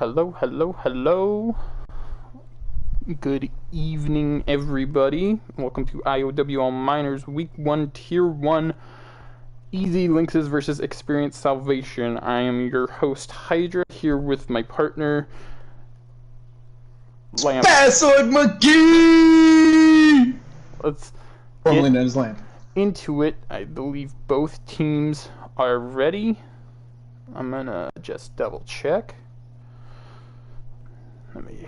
hello, hello, hello. Good evening, everybody. Welcome to IOWL Minors Week 1, Tier 1, Easy Lynxes versus Experienced Salvation. I am your host, Hydra, here with my partner, Lamp. Bassoid McGee! Let's Formerly known as Lamp. Into it. I believe both teams are ready. I'm gonna just double check. Let me...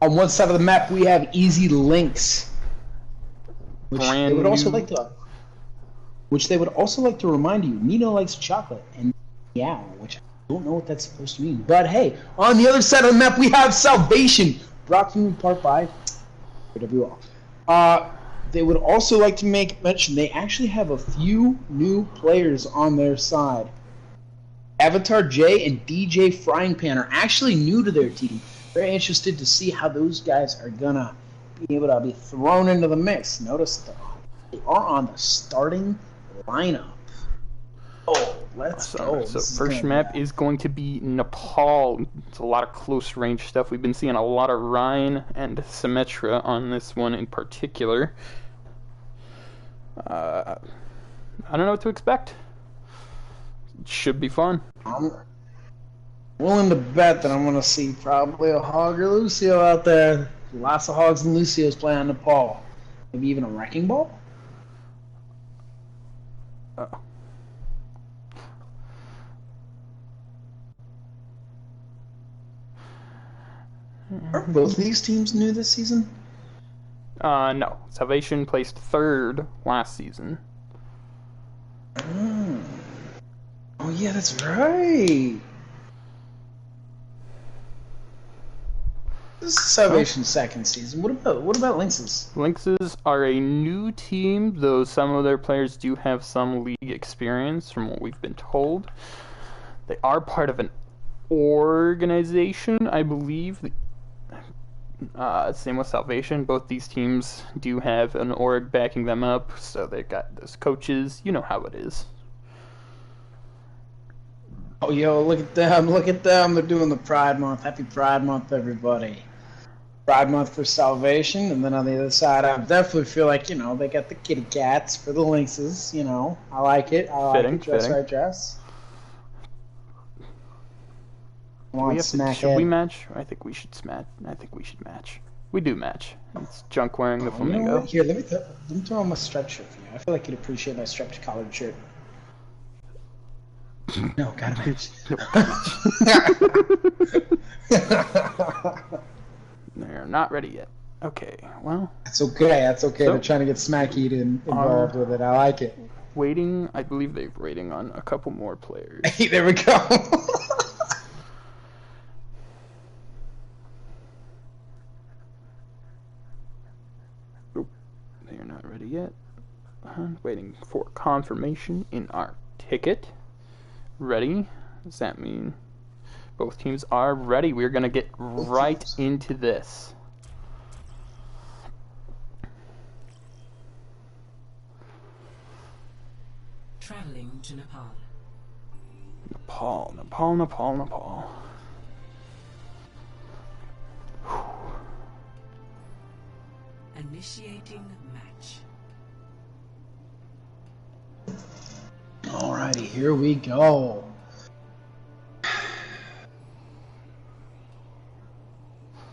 On one side of the map, we have Easy Lynx, which they would also like to remind you, Nino likes chocolate and meow, which I don't know what that's supposed to mean. But hey, on the other side of the map, we have Salvation, brought to you in part by IOWL. They would also like to make mention they actually have a few new players on their side. Avatar J and DJ Frying Pan are actually new to their team. Very interested to see how those guys are gonna be able to be thrown into the mix. Notice that they are on the starting lineup. Oh, let's go. So first map is going to be Nepal. It's a lot of close range stuff. We've been seeing a lot of Rhine and Symmetra on this one in particular. I don't know what to expect. It should be fun. I'm willing to bet that I'm going to see probably a Hog or Lucio out there. Lots of Hogs and Lucios playing on Nepal. Maybe even a Wrecking Ball? Are both these teams new this season? No. Salvation placed 3rd last season. Oh yeah, that's right. This is Salvation's second season. What about Lynxes? Lynxes are a new team, though some of their players do have some league experience from what we've been told. They are part of an organization, I believe. Same with Salvation. Both these teams do have an org backing them up, so they've got those coaches. You know how it is. Oh, yo, look at them. Look at them. They're doing the Pride Month. Happy Pride Month, everybody. Pride Month for Salvation, and then on the other side, I definitely feel like, you know, they got the kitty cats for the Lynxes, you know. I like it. I like it. Dress right, dress. Should we match? I think we should match. We do match. It's Junk wearing the flamingo. You know what? Here, let me throw on my striped shirt for you. I feel like you'd appreciate my striped collared shirt. No, gotta match. They're not ready yet. Okay, well. That's okay. That's okay. They're trying to get Smacky involved with it. I like it. Waiting. I believe they're waiting on a couple more players. Hey, there we go. They're not ready yet. Waiting for confirmation in our ticket. Ready? Does that mean both teams are ready? We're going to get right into this. Traveling to Nepal. Nepal. Initiating match. Alrighty, here we go.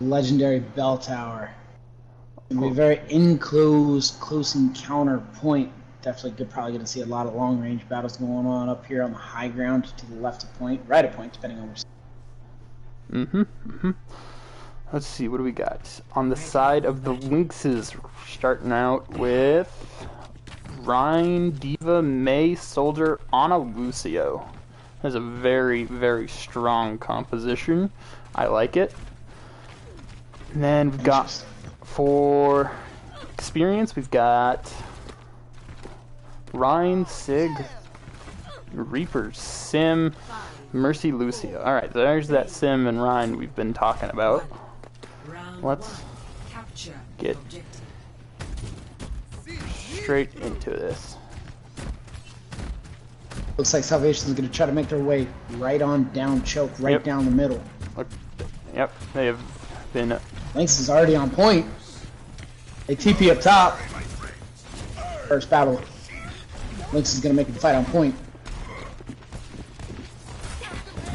Legendary bell tower. It's gonna be a very close encounter point. Definitely probably gonna see a lot of long range battles going on up here on the high ground to the left of point, right of point, depending on where. Let's see, what do we got? On the side of the Lynxes, starting out with Rhine, Diva, May, Soldier, Ana, Lucio. That's a very, very strong composition. I like it. And then we've got, for experience, we've got Rhine, Sig, Reaper, Sim, Mercy, Lucio. Alright, there's that Sim and Rhine we've been talking about. Let's get straight into this. Looks like Salvation's going to try to make their way right on down, choke right Yep. down the middle. Look, yep, they have been. Lynx is already on point. They TP up top. First battle. Lynx is going to make the fight on point.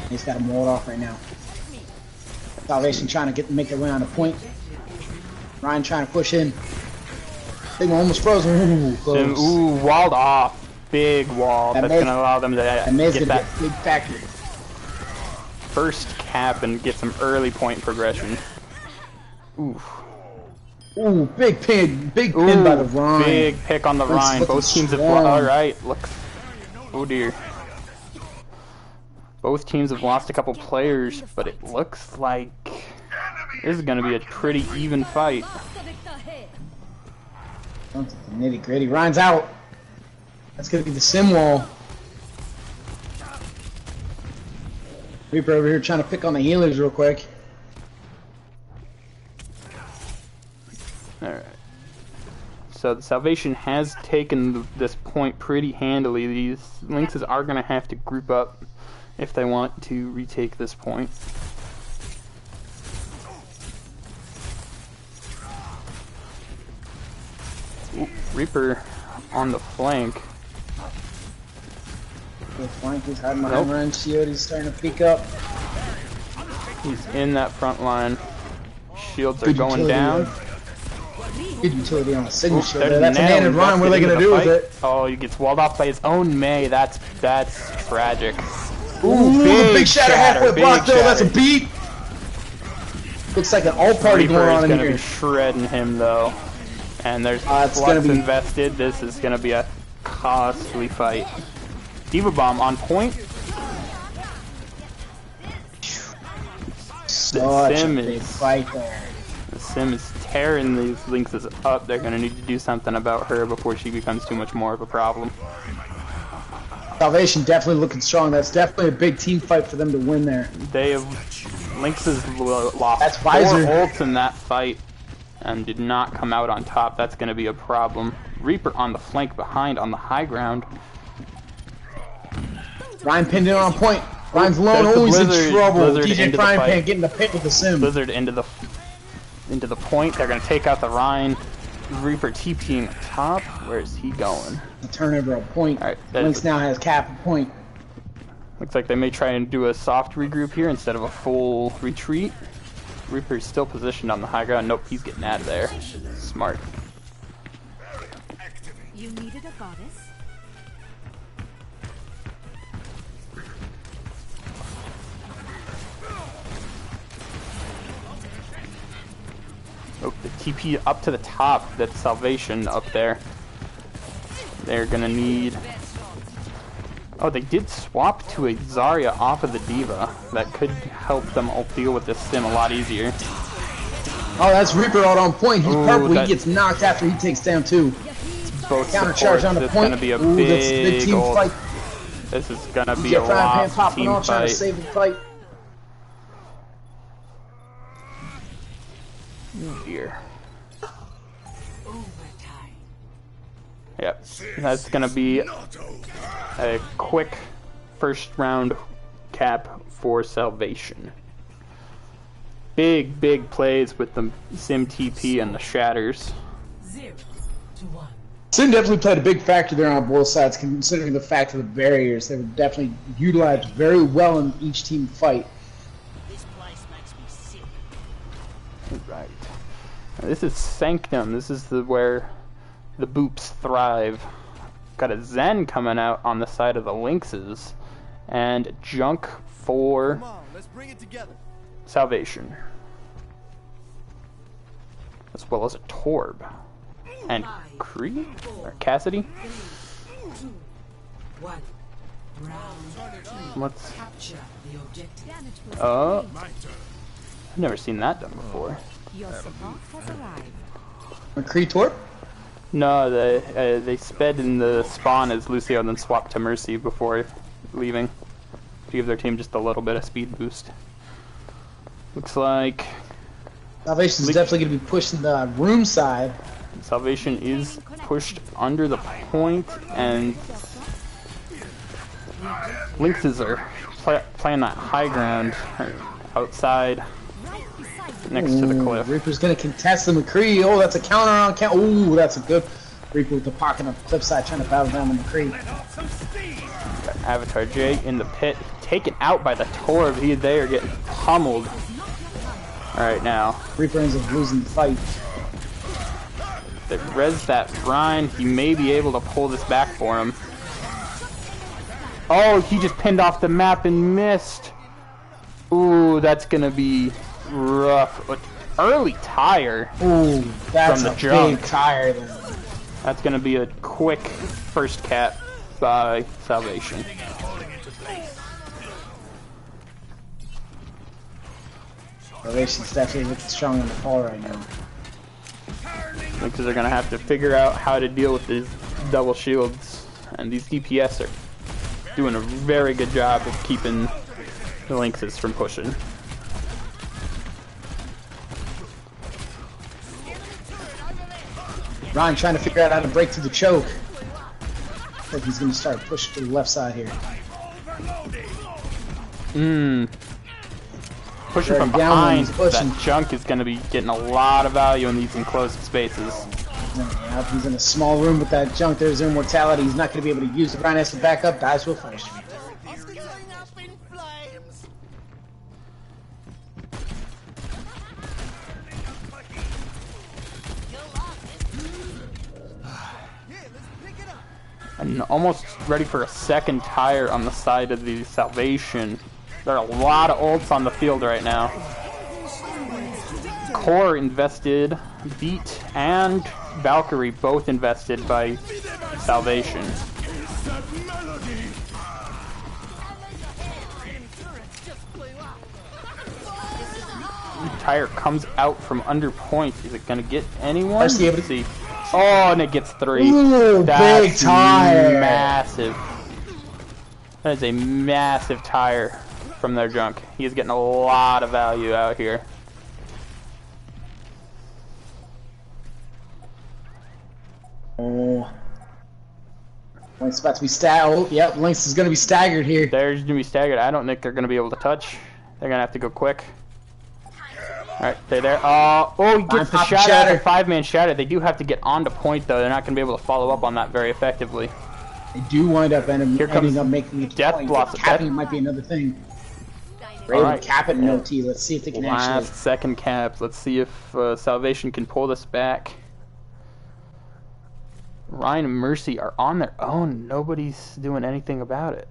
He's got him walled off right now. Salvation trying to make their way on the point. Ryan trying to push in. Big one almost frozen. Ooh, close. Ooh, walled off. Big wall. That's going to allow them to get that big factory. first cap and get some early point progression. Ooh. Ooh, big pin by the Rhine. Big pick on the Rhine. Both teams have alright, look. Oh dear. Both teams have lost a couple players, but it looks like this is gonna be a pretty even fight. Nitty gritty. Rhine's out. That's gonna be the sim wall. Reaper over here trying to pick on the healers real quick. Alright. So the Salvation has taken this point pretty handily. These Lynxes are going to have to group up if they want to retake this point. Ooh, Reaper on the flank. The flank is hiding behind Ryan Shield. He's starting to peek up. He's in that front line. Shields are going down. Good utility on the signal shield. There's That's an handed run. What are they going to do with it? Oh, he gets walled off by his own Mei. That's tragic. Ooh, big shatter halfway block though. That's a beat. Looks like an all-party going on in here. Reaper is going to be shredding him though. And there's flux invested. This is going to be a costly fight. Diva Bomb on point. Such a big fight there. The Sim is tearing these Lynxes up. They're going to need to do something about her before she becomes too much more of a problem. Salvation definitely looking strong. That's definitely a big team fight for them to win there. They have Lynxes lost 4 ults in that fight and did not come out on top. That's going to be a problem. Reaper on the flank behind on the high ground. Ryan pinned in on point. Ryan's alone, always in trouble. DJ Frying Pan getting the pit with the sim. Blizzard into the point. They're going to take out the Rhine. Reaper TPing top. Where is he going? The turnover on point. Right, Lynx now has cap at point. Looks like they may try and do a soft regroup here instead of a full retreat. Reaper's still positioned on the high ground. Nope, he's getting out of there. Smart. You needed a goddess? Oh, the TP up to the top. That's Salvation up there. They're gonna need... Oh, they did swap to a Zarya off of the Diva. That could help them all deal with this sim a lot easier. Oh, that's Reaper out on point. He's purple. He gets knocked after he takes down 2. Both counter charge on the point. Gonna be a Ooh, big team fight. This is gonna be a lost team fight. Trying to save the fight. Oh dear. Yep, that's gonna be a quick first round cap for Salvation. Big plays with the Sim TP and the shatters. 0-1. Sim definitely played a big factor there on both sides, considering the fact of the barriers. They were definitely utilized very well in each team fight. This place makes me sick. Right. Now, this is Sanctum. This is where the boops thrive. Got a Zen coming out on the side of the Lynxes, and Junk for Come on, let's bring it together. Salvation, as well as a Torb and Cree or Cassidy. 1. Round 2. What's Capture the objective. I've never seen that done before. Your support has arrived. McCree Torp? No, they sped in the spawn as Lucio and then swapped to Mercy before leaving to give their team just a little bit of speed boost. Looks like Salvation's definitely going to be pushing the room side. Salvation is pushed under the point, and Lynxes are playing that high ground outside next to the cliff. Reaper's gonna contest the McCree. Oh, that's a counter on count. Oh, that's a good Reaper with the pocket on the cliffside trying to battle down the McCree. Got Avatar J in the pit, taken out by the Torb. They are getting pummeled right now. Reaper ends up losing the fight. They res that Rhine. He may be able to pull this back for him. Oh, he just pinned off the map and missed. Ooh, that's gonna be rough. Early tire. Ooh, that's from the a jump. big tire there. That's gonna be a quick first cap by Salvation. Salvation's definitely looking strong on the fall right now. Because they're gonna have to figure out how to deal with these double shields, and these DPS are doing a very good job of keeping the Lynxes from pushing. Ryan trying to figure out how to break through the choke. I think he's going to start pushing to the left side here. Pushing from behind that junk is going to be getting a lot of value in these enclosed spaces. Yeah, if he's in a small room with that junk, there's immortality. He's not going to be able to use it. Ryan has to back up, dies to a fire stream. It's going up in flames. And almost ready for a second tire on the side of the Salvation. There are a lot of ults on the field right now. Core invested, Beat and Valkyrie both invested by Salvation. Tire comes out from under point. Is it gonna get anyone? Let's see. Oh, and it gets 3. Ooh, that's big tire. Massive. That is a massive tire from their junk. He is getting a lot of value out here. Oh. Lynx about to be staggered. Oh, yep, Lynx is going to be staggered here. They're going to be staggered. I don't think they're going to be able to touch. They're going to have to go quick. Alright, they're there. Oh, he gets the shatter. 5-man shatter. They do have to get onto point, though. They're not going to be able to follow up on that very effectively. They do wind up ending up making it to Death point. Blossom. Capping it might be another thing. They're able to cap it in OT. Let's see if they can actually... Last second caps. Let's see if Salvation can pull this back. Ryan and Mercy are on their own. Nobody's doing anything about it.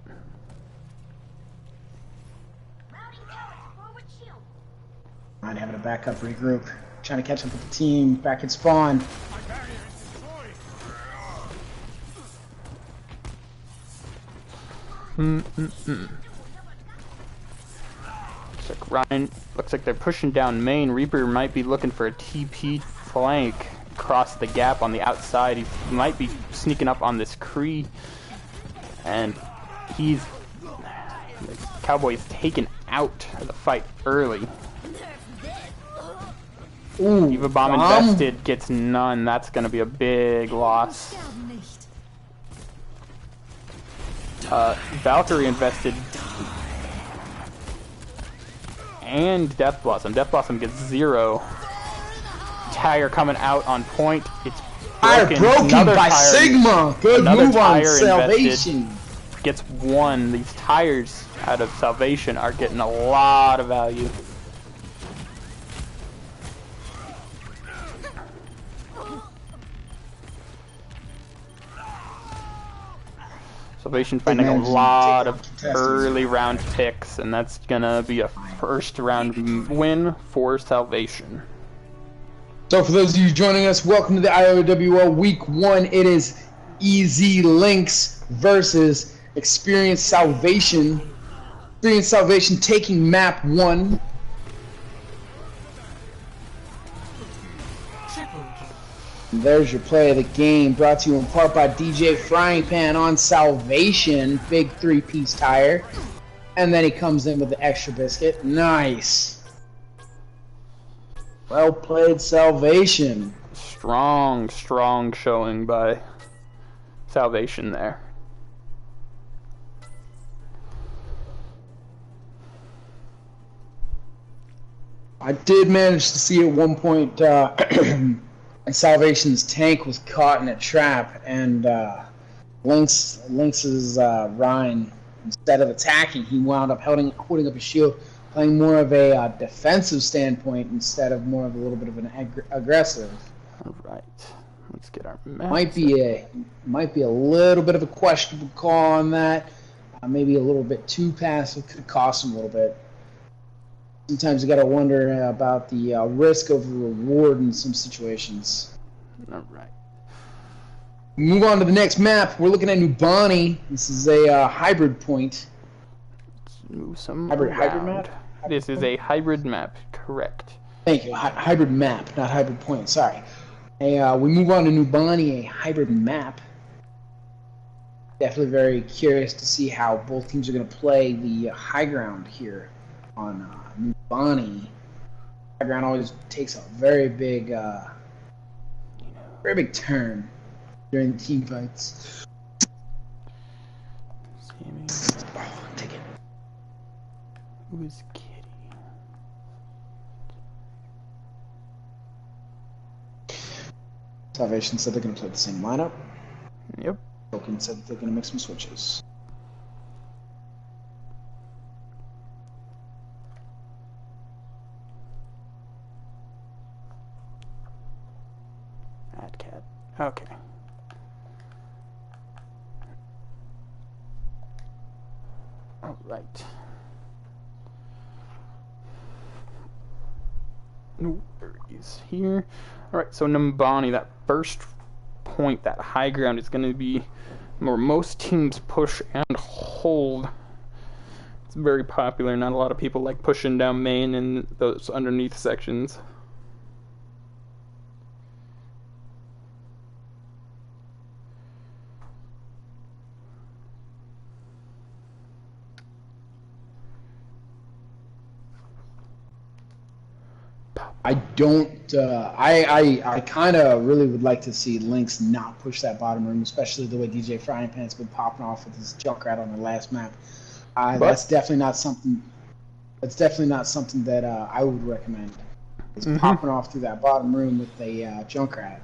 Ryan having a backup regroup. Trying to catch up with the team. Back at spawn. Looks like they're pushing down main. Reaper might be looking for a TP flank across the gap on the outside. He might be sneaking up on this Kree, and the Cowboy's taken out of the fight early. Ooh, Eva Bomb invested, gets none. That's going to be a big loss. Valkyrie invested and Death Blossom. Death Blossom gets 0. Tire coming out on point. It's broken by Sigma. Good move on Salvation. Gets 1. These tires out of Salvation are getting a lot of value. Salvation finding a lot of early round picks, and that's gonna be a first round win for Salvation. So for those of you joining us, welcome to the IOWL Week 1. It is EZ Lynx versus Experience Salvation. Experience Salvation taking map 1. And there's your play of the game, brought to you in part by DJ Frying Pan on Salvation. Big 3-piece tire. And then he comes in with the extra biscuit. Nice. Well played, Salvation. Strong showing by Salvation there. I did manage to see at one point Salvation's tank was caught in a trap, and Lynx's Ryan, instead of attacking, he wound up holding up his shield, playing more of a defensive standpoint instead of more of a little bit of an aggressive. All right, let's get our map. Might be a little bit of a questionable call on that. Maybe a little bit too passive. Could have cost him a little bit. Sometimes you got to wonder about the risk over reward in some situations. All right. Move on to the next map. We're looking at New Bonnie. This is a hybrid point. Let's move some Hybrid around. map? This is a hybrid map, correct. Thank you. Hybrid map, not hybrid point. Sorry. We move on to New Bonnie, a hybrid map. Definitely very curious to see how both teams are going to play the high ground here on New Bonnie. High ground always takes a very big turn during the team fights. Oh, take it. Who is Kitty? Salvation said they're going to play the same lineup. Yep. Token said that they're going to make some switches. Add cat. Okay. All right. No, there he's here. All right, so Numbani, that first point, that high ground, is going to be where most teams push and hold. It's very popular. Not a lot of people like pushing down main in those underneath sections. I don't. I kind of really would like to see Lynx not push that bottom room, especially the way DJ Frying Pan's been popping off with his Junkrat on the last map. That's definitely not something. That's definitely not something that I would recommend. It's popping off through that bottom room with a Junkrat.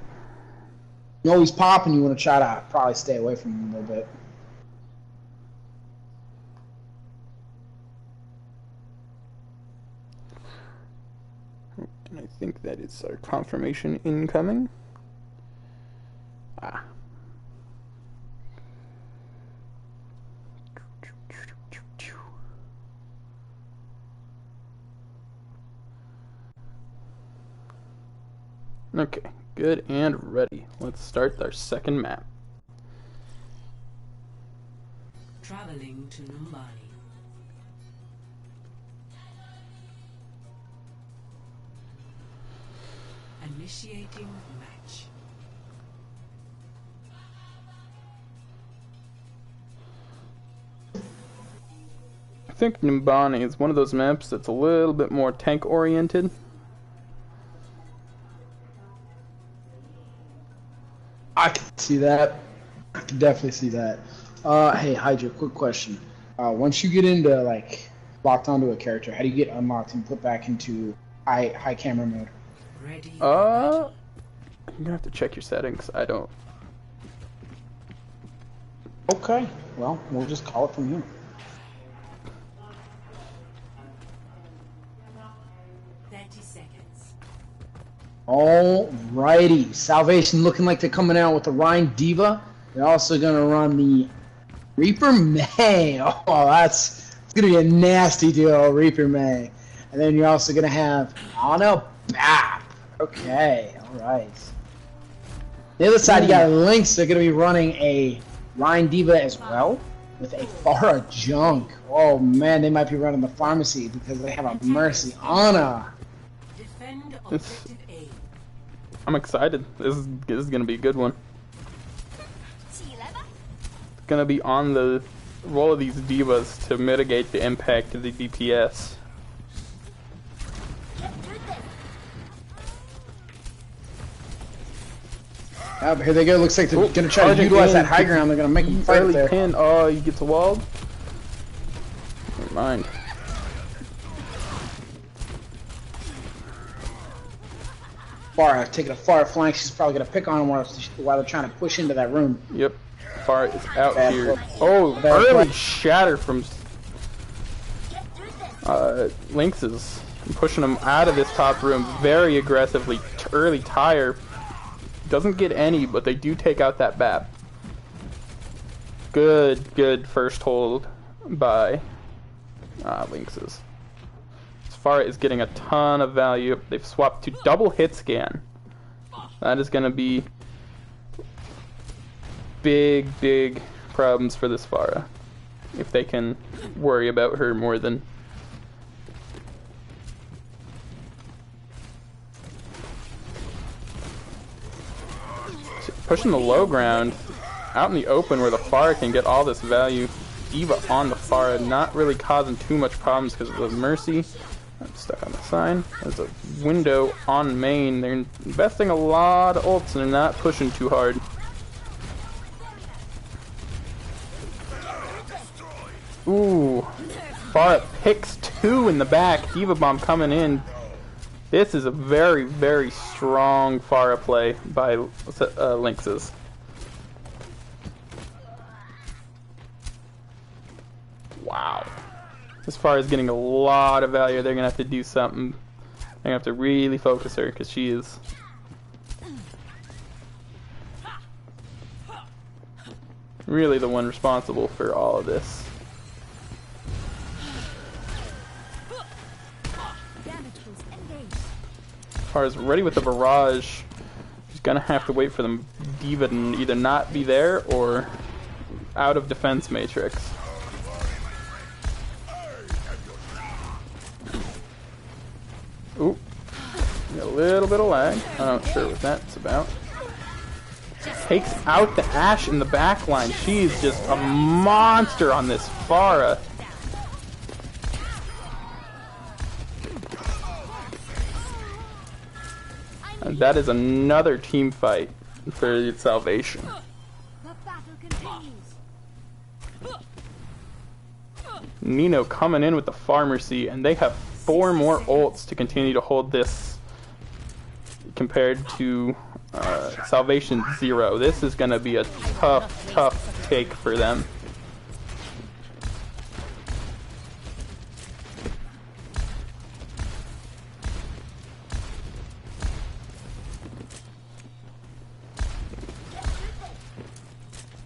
You know he's popping. You want to try to probably stay away from him a little bit. And I think that is our confirmation incoming. Ah. Okay, good and ready. Let's start our second map. Traveling to Numbani. Initiating match. I think Numbani is one of those maps that's a little bit more tank oriented. I can see that. I can definitely see that. Hey Hydra, quick question. Once you get into like locked onto a character, how do you get unlocked and put back into high camera mode? Ready. You're gonna have to check your settings. I don't. Okay. Well, we'll just call it from here. Alrighty, Salvation looking like they're coming out with the Rhine Diva. They're also gonna run the Reaper May. Oh, it's gonna be a nasty deal, Reaper May. And then you're also gonna have Anna Bap. Okay, alright. The other side, you got Lynx. They're gonna be running a Rhine Diva as well with a Farah Junk. Oh man, they might be running the pharmacy because they have a Mercy Anna. Defend objective A. I'm excited. This is gonna be a good one. It's gonna be on the roll of these divas to mitigate the impact of the DPS. Oh, here they go. Looks like they're gonna try to utilize that high ground. They're gonna make them fight early there. pin. Oh, he gets a walled. Never mind. Farah taking a far flank. She's probably gonna pick on him while they're trying to push into that room. Yep. Farah is out Bad here. play. Oh, Bad early play. shatter from Lynxes. Pushing him out of this top room very aggressively. Early tire. Doesn't get any, but they do take out that BAP. Good first hold by Lynxes. Farah is getting a ton of value. They've swapped to double hit scan. That is going to be big problems for this Farah. If they can worry about her more than... Pushing the low ground out in the open where the Farah can get all this value. D.Va on the Farah, not really causing too much problems because of the Mercy. I'm stuck on the sign. There's a window on main. They're investing a lot of ults and they're not pushing too hard. Ooh. Farah picks 2 in the back. D.Va bomb coming in. This is a very strong Farah play by Lynxes. Wow. As far as getting a lot of value, they're going to have to do something. They're going to have to really focus her because she is... really the one responsible for all of this. As far as ready with the barrage, she's going to have to wait for the D.Va to either not be there or out of defense matrix. Ooh, a little bit of lag. I'm not sure what that's about. Takes out the Ashe in the back line. She's just a monster on this Farah. And that is another team fight for Salvation. The battle continues. Nino coming in with the Pharmacy, and they have 4 more ults to continue to hold this compared to Salvation 0. This is going to be a tough take for them.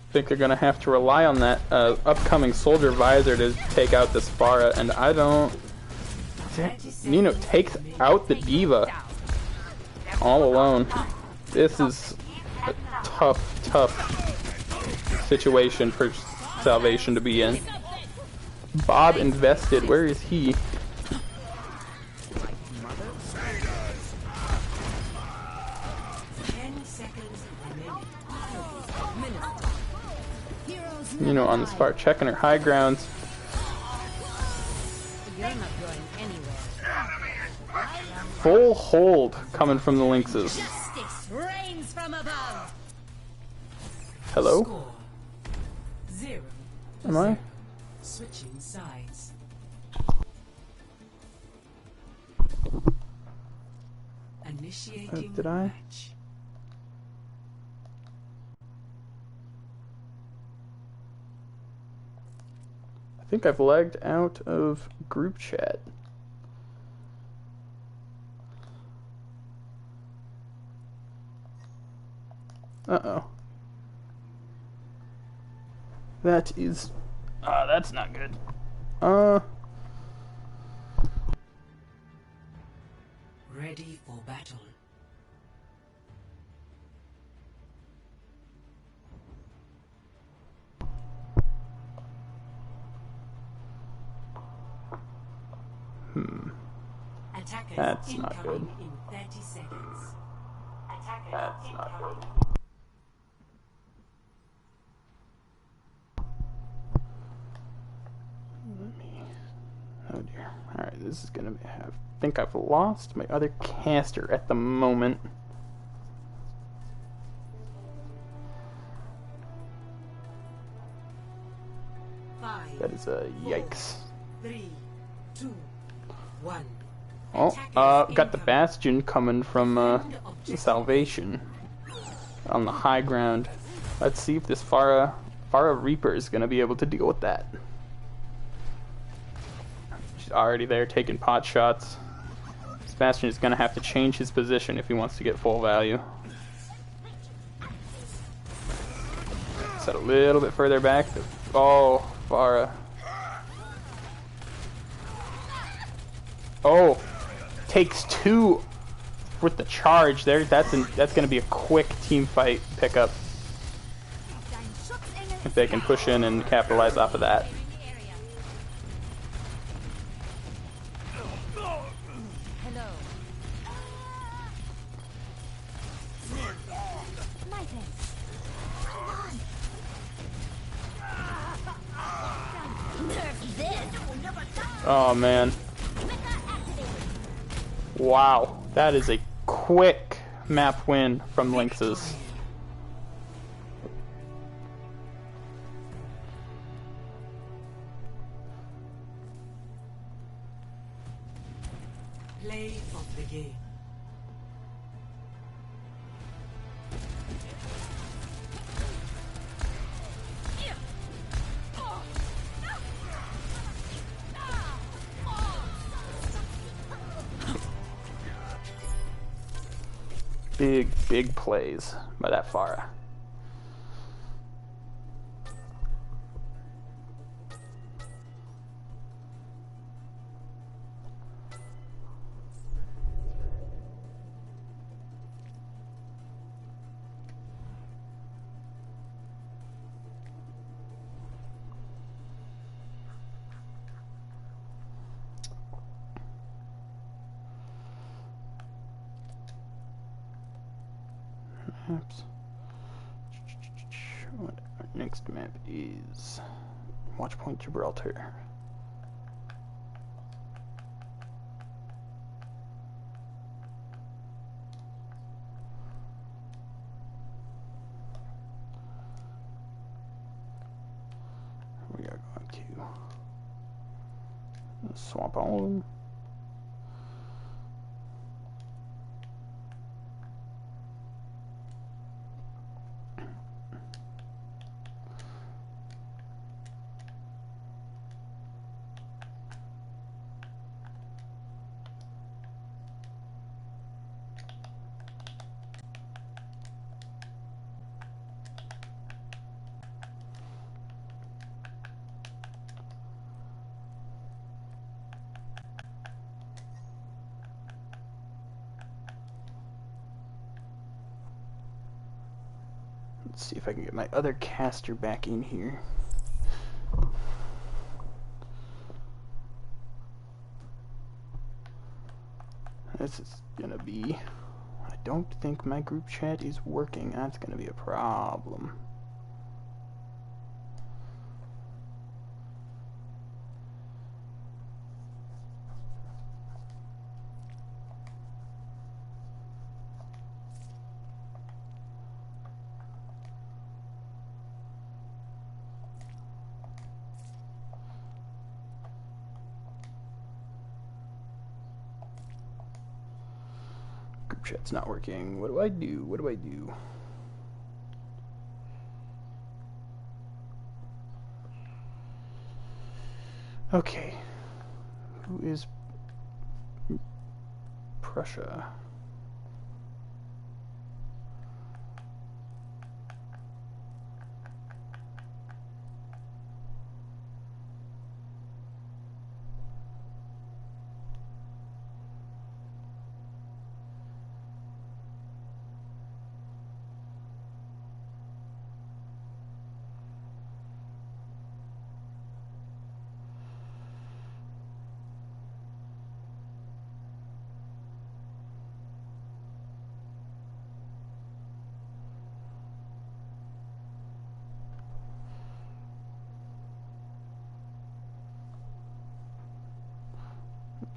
I think they're going to have to rely on that upcoming Soldier Visor to take out this Farah, and I don't... Nino takes out the D.Va all alone. This is a tough situation for Salvation to be in. Bob invested. Where is he? Nino on this far, checking her high grounds. You're not going anywhere. Full hold coming from the Lynxes. Justice reigns from above. Hello? Score 0. Am I? Switching sides. Initiating Did I? match. I think I've lagged out of group chat. Uh-oh. That is... that's not good. Ready for battle. Attackers That's not incoming good. in 30 seconds. Attackers That's not incoming. good. Oh dear. Alright, this is gonna be... I think I've lost my other caster at the moment. Five, That is a yikes. 3, 2, 1. Oh, got the Bastion coming from Salvation on the high ground. Let's see if this Pharah Reaper is gonna be able to deal with that. She's already there taking pot shots. This Bastion is gonna have to change his position if he wants to get full value. Set a little bit further back. Oh, Pharah. Oh, takes 2 with the charge there. That's going to be a quick team fight pickup if they can push in and capitalize off of that. Oh man. Wow, that is a quick map win from Lynxes. Play of the game. Big plays by that Pharah. Maps. What our next map is Watchpoint Gibraltar. We are going to swap on. Let's see if I can get my other caster back in here. This is gonna be... I don't think my group chat is working. That's gonna be a problem. Chat's not working. What do I do? What do I do? Okay. Who is Prussia?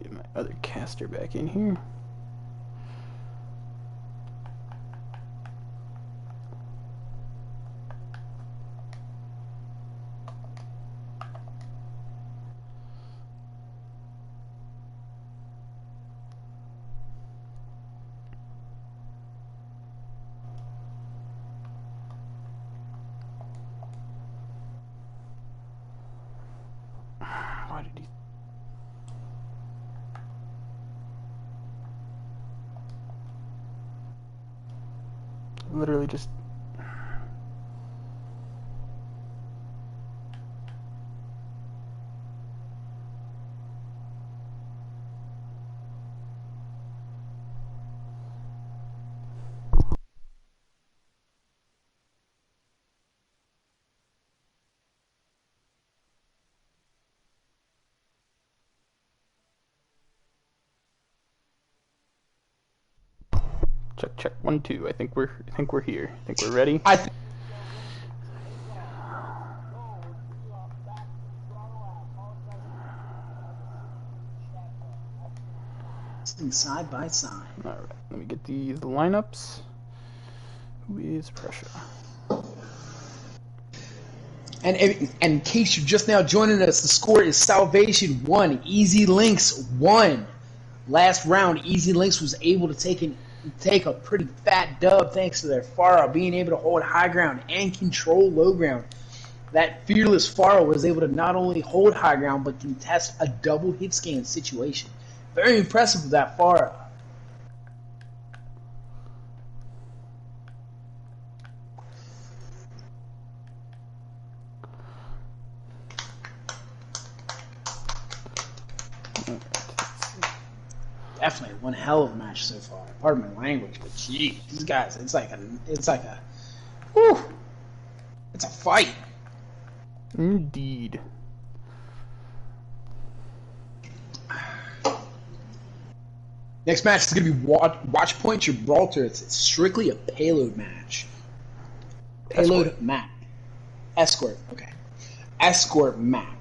Get my other caster back in here. Why did he? Literally just. Check, check, 1, 2. I think we're here. I think we're ready. Side by side. All right, let me get these lineups. Who is Prussia? And in case you're just now joining us, the score is Salvation 1, Easy Lynx 1. Last round, Easy Lynx was able to take a pretty fat dub thanks to their Pharah being able to hold high ground and control low ground. That fearless Pharah was able to not only hold high ground but contest a double hit scan situation. Very impressive with that Pharah. Definitely one hell of a match so far. Pardon my language, but gee, these guys, it's like a, whew, it's a fight. Indeed. Next match is going to be Watchpoint Gibraltar. It's strictly a payload match. Payload map. Escort, okay. Escort map.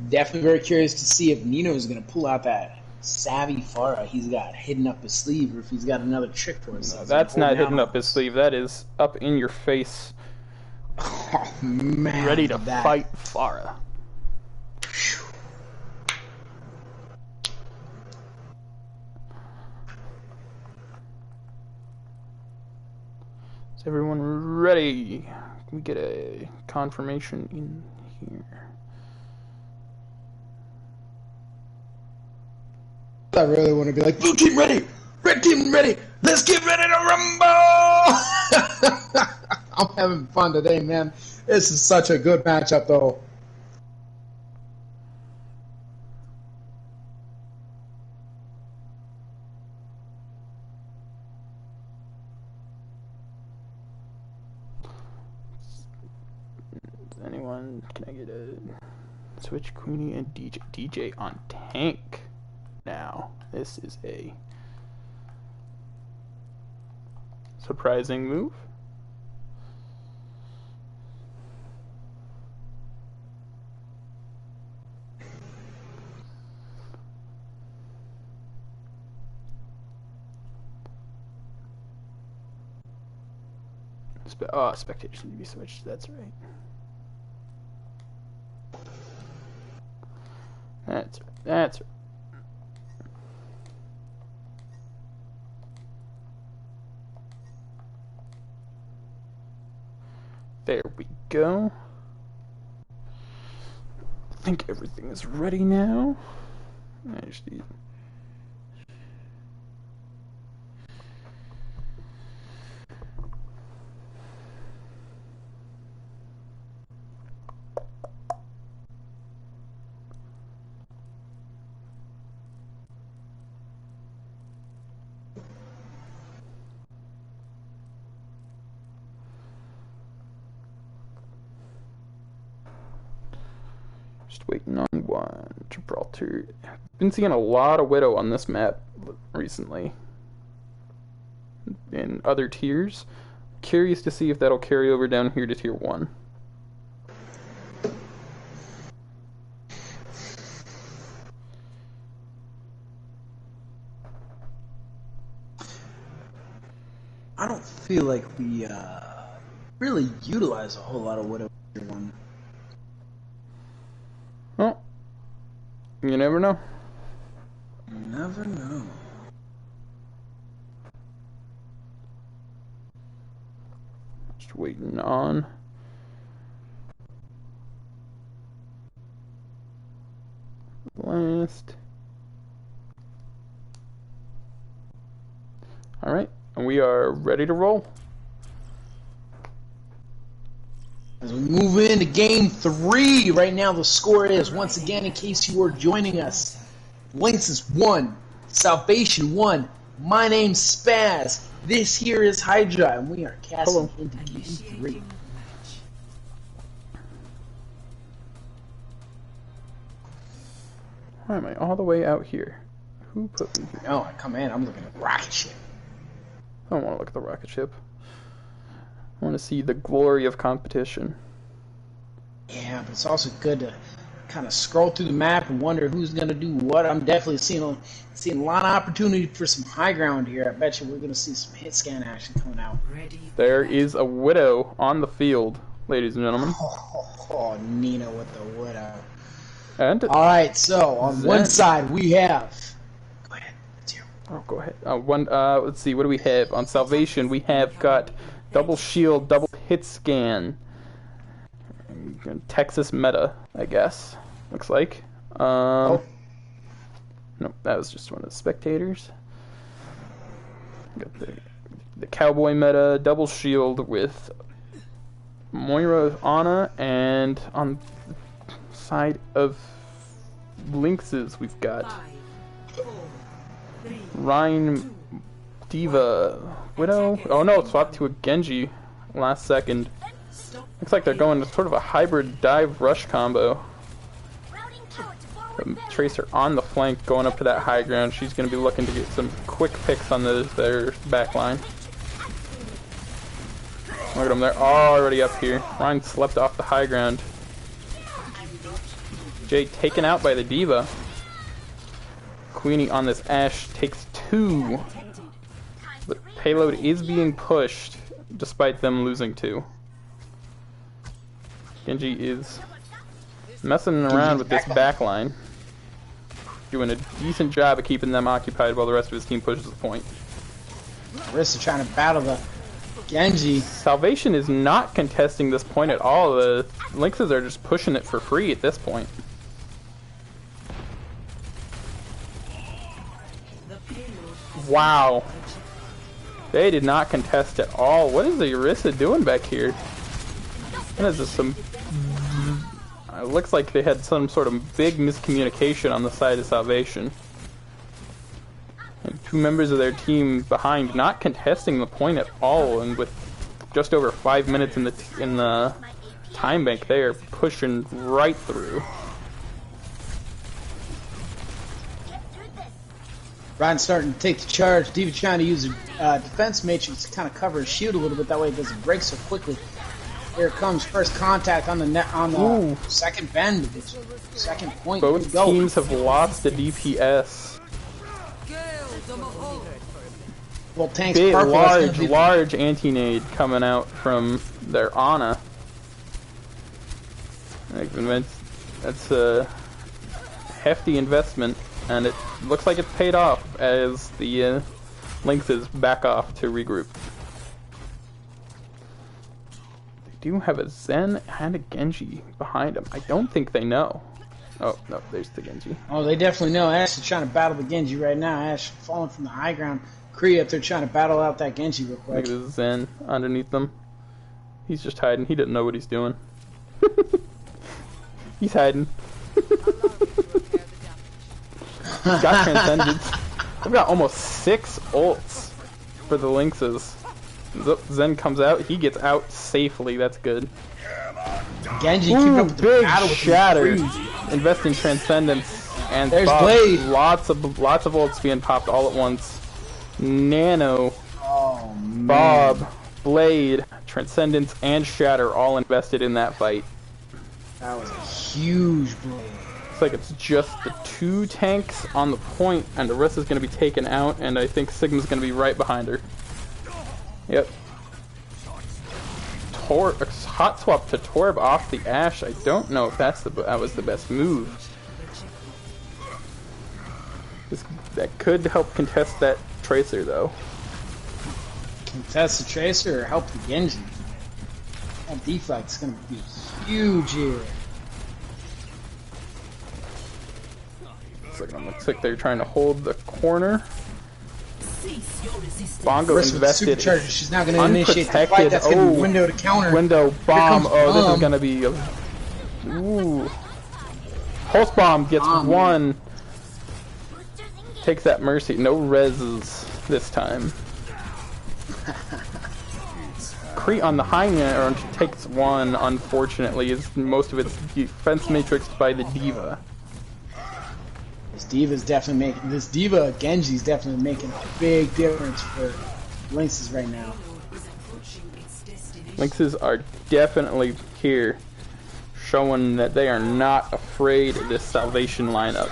Definitely very curious to see if Nino is going to pull out that savvy Pharah he's got hidden up his sleeve, or if he's got another trick for us. No, that's not hidden up his sleeve. That is up in your face. Oh, man. Ready to fight Pharah. Is everyone ready? Can we get a confirmation in here? I really want to be like, blue team ready, red team ready, let's get ready to rumble! I'm having fun today, man. This is such a good matchup, though. Anyone? Can I get a switch Queenie and DJ? DJ on tank. Now, this is a surprising move. Spectators need to be switched. That's right. That's right. That's right. There we go. I think everything is ready now. I just need... Just waiting on one. Gibraltar. Been seeing a lot of Widow on this map recently. In other tiers. Curious to see if that'll carry over down here to tier 1. I don't feel like we really utilize a whole lot of Widow in tier 1. Well, you never know. Never know. Just waiting on. Blast. Alright, and we are ready to roll. As we move into game 3, right now the score is, once again, in case you are joining us, Lynxes 1, Salvation 1. My name's Spaz. This here is Hydra, and we are casting into game 3. Initiating match. Why am I all the way out here? Who put me here? No, I come in, I'm looking at rocket ship. I don't want to look at the rocket ship. I want to see the glory of competition. Yeah, but it's also good to kind of scroll through the map and wonder who's going to do what. I'm definitely seeing a lot of opportunity for some high ground here. I bet you we're going to see some hit scan action coming out. Ready. There is a widow on the field, ladies and gentlemen. Oh, Nina with the widow. And All right, so on Zen. one side we have. Go ahead, it's you. oh, go ahead. Let's see. What do we have on Salvation? We have got double shield, double hit scan. Texas meta, I guess. Looks like. No, that was just one of the spectators. Got the cowboy meta, double shield with Moira Ana, and on the side of Lynxes we've got 5, 4, 3, Rhine Diva Widow. Oh no, it swapped to a Genji last second. stop. Looks like they're going to sort of a hybrid dive rush combo. Tracer on the flank going up to that high ground. She's going to be looking to get some quick picks on their back line. Look at them, they're already up here. Ryan slept off the high ground. Jay taken out by the Diva. Queenie on this Ashe takes 2. But payload is being pushed despite them losing 2. Genji is messing around with this backline. Doing a decent job of keeping them occupied while the rest of his team pushes the point. Arista trying to battle the Genji. Salvation is not contesting this point at all. The Lynxes are just pushing it for free at this point. Wow. They did not contest at all. What is the Arista doing back here? What is this, some... It looks like they had some sort of big miscommunication on the side of Salvation. And 2 members of their team behind, not contesting the point at all, and with just over 5 minutes in the time bank, they are pushing right through. Ryan's starting to take the charge. Diva trying to use a defense matrix to kind of cover his shield a little bit. That way it doesn't break so quickly. Here it comes, first contact on the net on the Ooh. second bend, second point. Both Here we go. teams have lost the DPS. Well, tanks Big, purple, that's gonna be- large anti-nade coming out from their Ana. That's a hefty investment, and it looks like it's paid off as the Lynxes back off to regroup. They do have a Zen and a Genji behind them. I don't think they know. Oh, no, there's the Genji. Oh, they definitely know. Ash is trying to battle the Genji right now. Ash falling from the high ground. Kree up there trying to battle out that Genji real Look quick. at the Zen underneath them. He's just hiding. He didn't know what he's doing. He's hiding. He's got Transcendence. I've got almost 6 ults for the Lynxes. Zen comes out. He gets out safely. That's good. Genji keep Ooh, up with the big battle with shatter. the Kree. Invest in Transcendence. And There's Bob, Blade. lots of ults being popped all at once. Nano, Oh man. Bob, Blade, Transcendence, and Shatter all invested in that fight. That was a huge blow. Looks like it's just the 2 tanks on the point, and Arissa's going to be taken out, and I think Sigma's going to be right behind her. Yep. Hot swap to Torb off the Ashe. I don't know if that was the best move. That could help contest that Tracer, though. Contest the Tracer or help the Genji. That deflect's gonna be huge here. Looks like they're trying to hold the corner. Cease your resistance. Bongo First with the invested. supercharger, she's now going to initiate the fight. Unprotected. That's going to be window to counter. Window bomb. comes Oh, this is bomb. going to be a... Ooh. Pulse bomb gets one. Takes that mercy. No reses this time. Cree on the high end takes one, unfortunately, is most of its defense matrixed by the Diva. This Diva Genji's definitely making a big difference for Lynxes right now. Lynxes are definitely here, showing that they are not afraid of this Salvation lineup.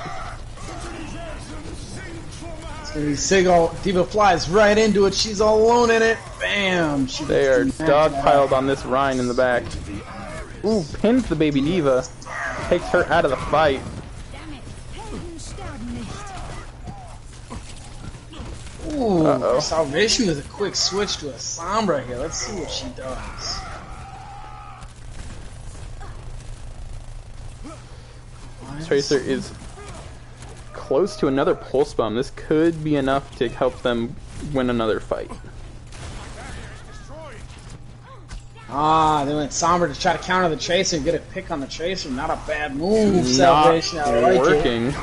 Sigil, Diva flies right into it. She's all alone in it. Bam! They are dogpiled on this Rhine in the back. Ooh, pins the baby Diva. Takes her out of the fight. Ooh, Salvation with a quick switch to a Sombra here. Let's see what she does. Tracer is close to another pulse bomb. This could be enough to help them win another fight. They went Sombra to try to counter the Tracer and get a pick on the Tracer. Not a bad move, Salvation. I like working. it.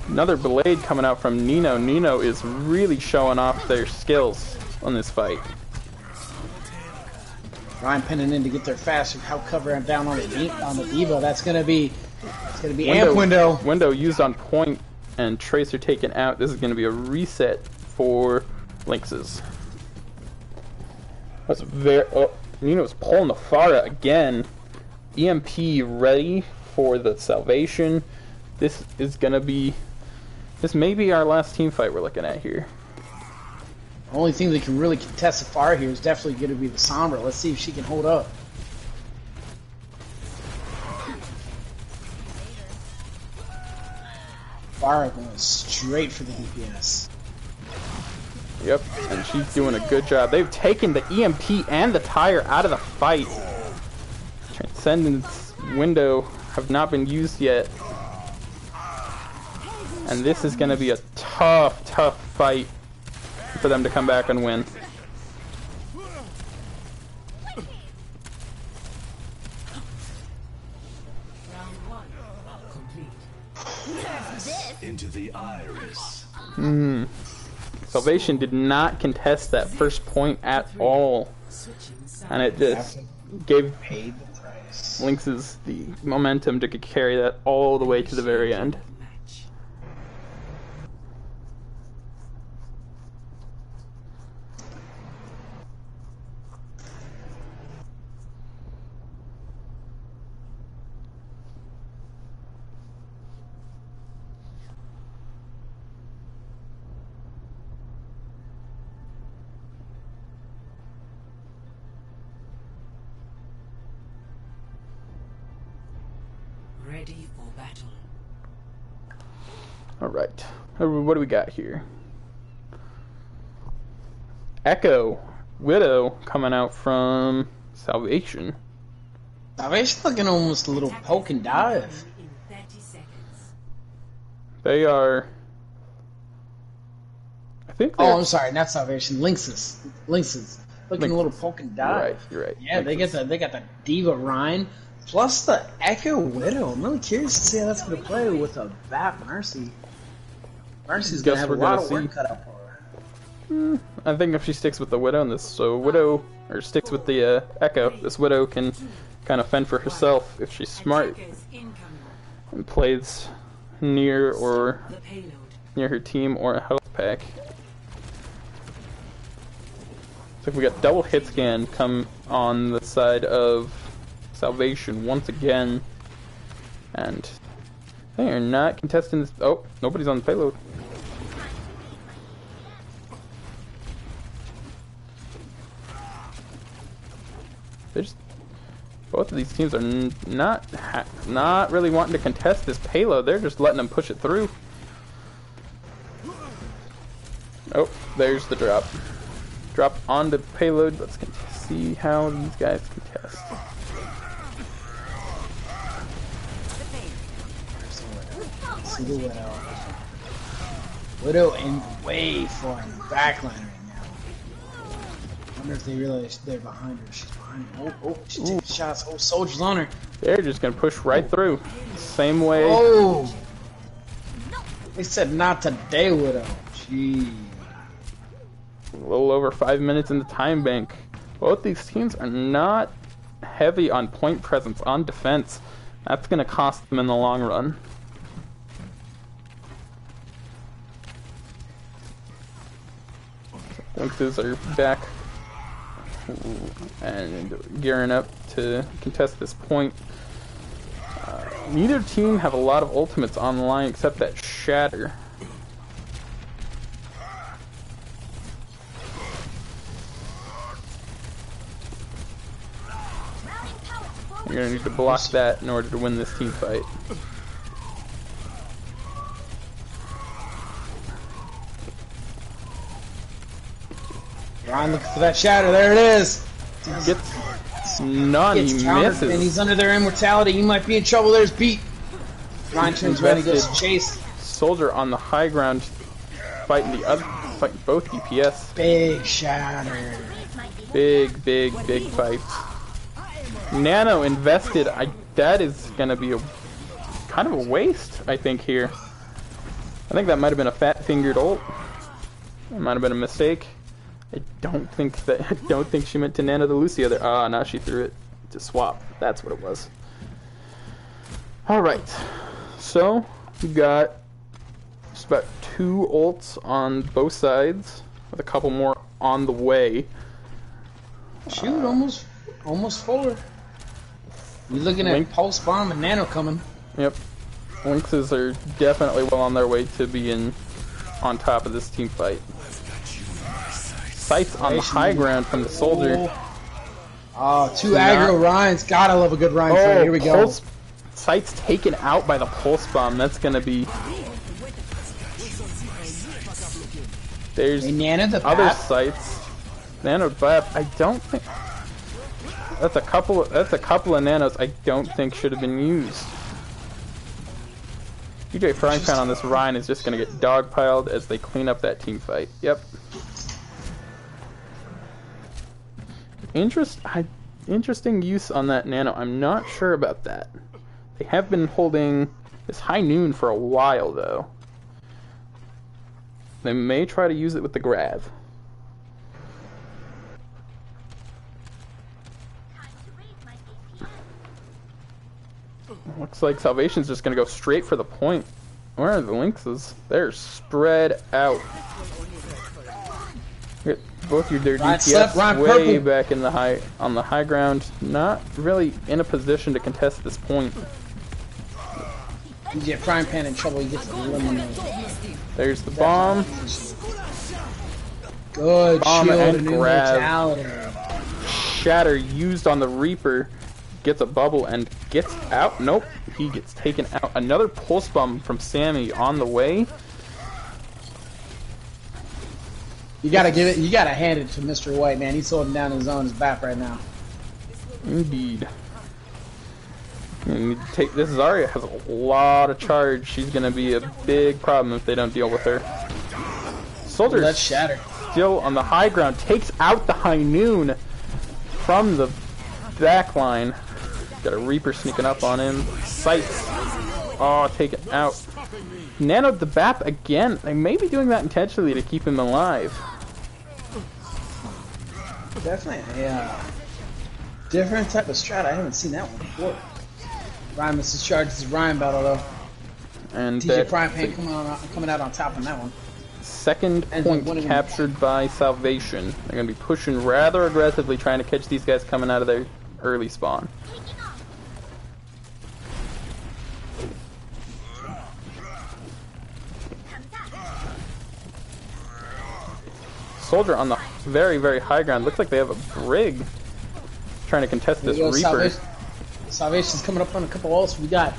Another blade coming out from Nino. Nino is really showing off their skills on this fight. Ryan pinning in to get there faster. How cover down on the Diva. That's gonna be amp window. Window used on point and Tracer taken out. This is gonna be a reset for Lynxes. That's very. Oh, Nino's pulling the Pharah again. EMP ready for the Salvation. This is gonna be. This may be our last team fight we're looking at here. The only thing that can really contest the fire here is definitely going to be the Sombra. Let's see if she can hold up. Fire going straight for the DPS. Yep, and she's doing a good job. They've taken the EMP and the tire out of the fight. Transcendence window have not been used yet. And this is going to be a tough fight for them to come back and win. Into the iris. Salvation did not contest that first point at all. And it just gave Lynxes the momentum to carry that all the way to the very end. Ready for battle. Alright. What do we got here? Echo. Widow coming out from Salvation. Salvation looking almost a little poke and dive. In 30 seconds. They are... I think they're... Oh, I'm sorry, not Salvation. Lynxes. Looking a little poke and dive. You're right. Yeah, they got the Diva Rhine plus the Echo Widow. I'm really curious to see how that's going to play with a Bat Mercy. Mercy's going to have a lot of work cut out for her. I think if she sticks with the Widow in this, or sticks with the Echo, this Widow can kind of fend for herself if she's smart Attackers incoming. and plays near The payload. her team or a health pack. So we got double hit scan come on the side of Salvation once again, and they are not contesting this. Oh, nobody's on the payload. They're just, both of these teams are not really wanting to contest this payload. They're just letting them push it through. Oh, there's the drop. Drop on the payload. Let's see how these guys contest. See the Widow. Widow in way far in the back line right now. I wonder if they realize they're behind her. She's behind her. Oh, she's taking shots. Oh, soldiers on her. They're just gonna push right through. Same way. Oh! They said not today, Widow. Gee. A little over 5 minutes in the time bank. Both these teams are not heavy on point presence, on defense. That's gonna cost them in the long run. Lynxes are back and gearing up to contest this point. Neither team have a lot of ultimates on the line except that Shatter. You're gonna need to block that in order to win this team fight. Ryan looking for that Shatter. There it is. Gets none. Gets He countered, misses. and he's under their immortality. He might be in trouble. There's Beat. Ryan turns around and goes chase. Soldier on the high ground, fighting both DPS. Big Shatter. Big fight. Nano invested. That is gonna be a kind of a waste, I think here. I think that might have been a fat-fingered ult. It might have been a mistake. I don't think she meant to nano the Lucio there. Ah, now she threw it to swap. That's what it was. Alright. So, we got just about 2 ults on both sides, with a couple more on the way. Shoot, almost 4. You're looking at Pulse Bomb and Nano coming. Yep. Lynxes are definitely well on their way to being on top of this team fight. Sights on the high ground from the Soldier. Oh, 2 aggro Ryans. Gotta love a good Ryan fight. Here we go. Sights taken out by the Pulse Bomb. That's gonna be... There's other sights. Nano BAP, I don't think... That's a couple of nanos I don't think should have been used. DJ Frying Pan on this Ryan is just gonna get dogpiled as they clean up that team fight. Yep. Interesting use on that nano. I'm not sure about that. They have been holding this high noon for a while though. They may try to use it with the grav. Looks like Salvation's just gonna go straight for the point. Where are the Lynxes? They're spread out. Both their DPS way back in the high ground, not really in a position to contest this point. DJ Frying Pan in trouble. He gets eliminated. There's the bomb. Good bomb shield and and grab. immortality. Shatter used on the Reaper. Gets a bubble and gets out. Nope, he gets taken out. Another pulse bomb from Sammy on the way. You gotta give it. You gotta hand it to Mr. White, man. He's holding down his own his back right now. Indeed. You need to take this. Zarya has a lot of charge. She's gonna be a big problem if they don't deal with her. Soldier Let's Shatter. Still on the high ground, takes out the High Noon from the back line. Got a Reaper sneaking up on him. Sights. Oh, take it out. Nanoed the BAP again. They may be doing that intentionally to keep him alive. Definitely a different type of strat. I haven't seen that one before. Ryan misses charge. This is Ryan battle though. And DJ Frying Pan coming out on top on that one. Second point captured by Salvation. They're going to be pushing rather aggressively, trying to catch these guys coming out of their early spawn. Soldier on the very, very high ground. Looks like they have a Brig trying to contest this Reaper. Salvation's coming up on a couple ults. We got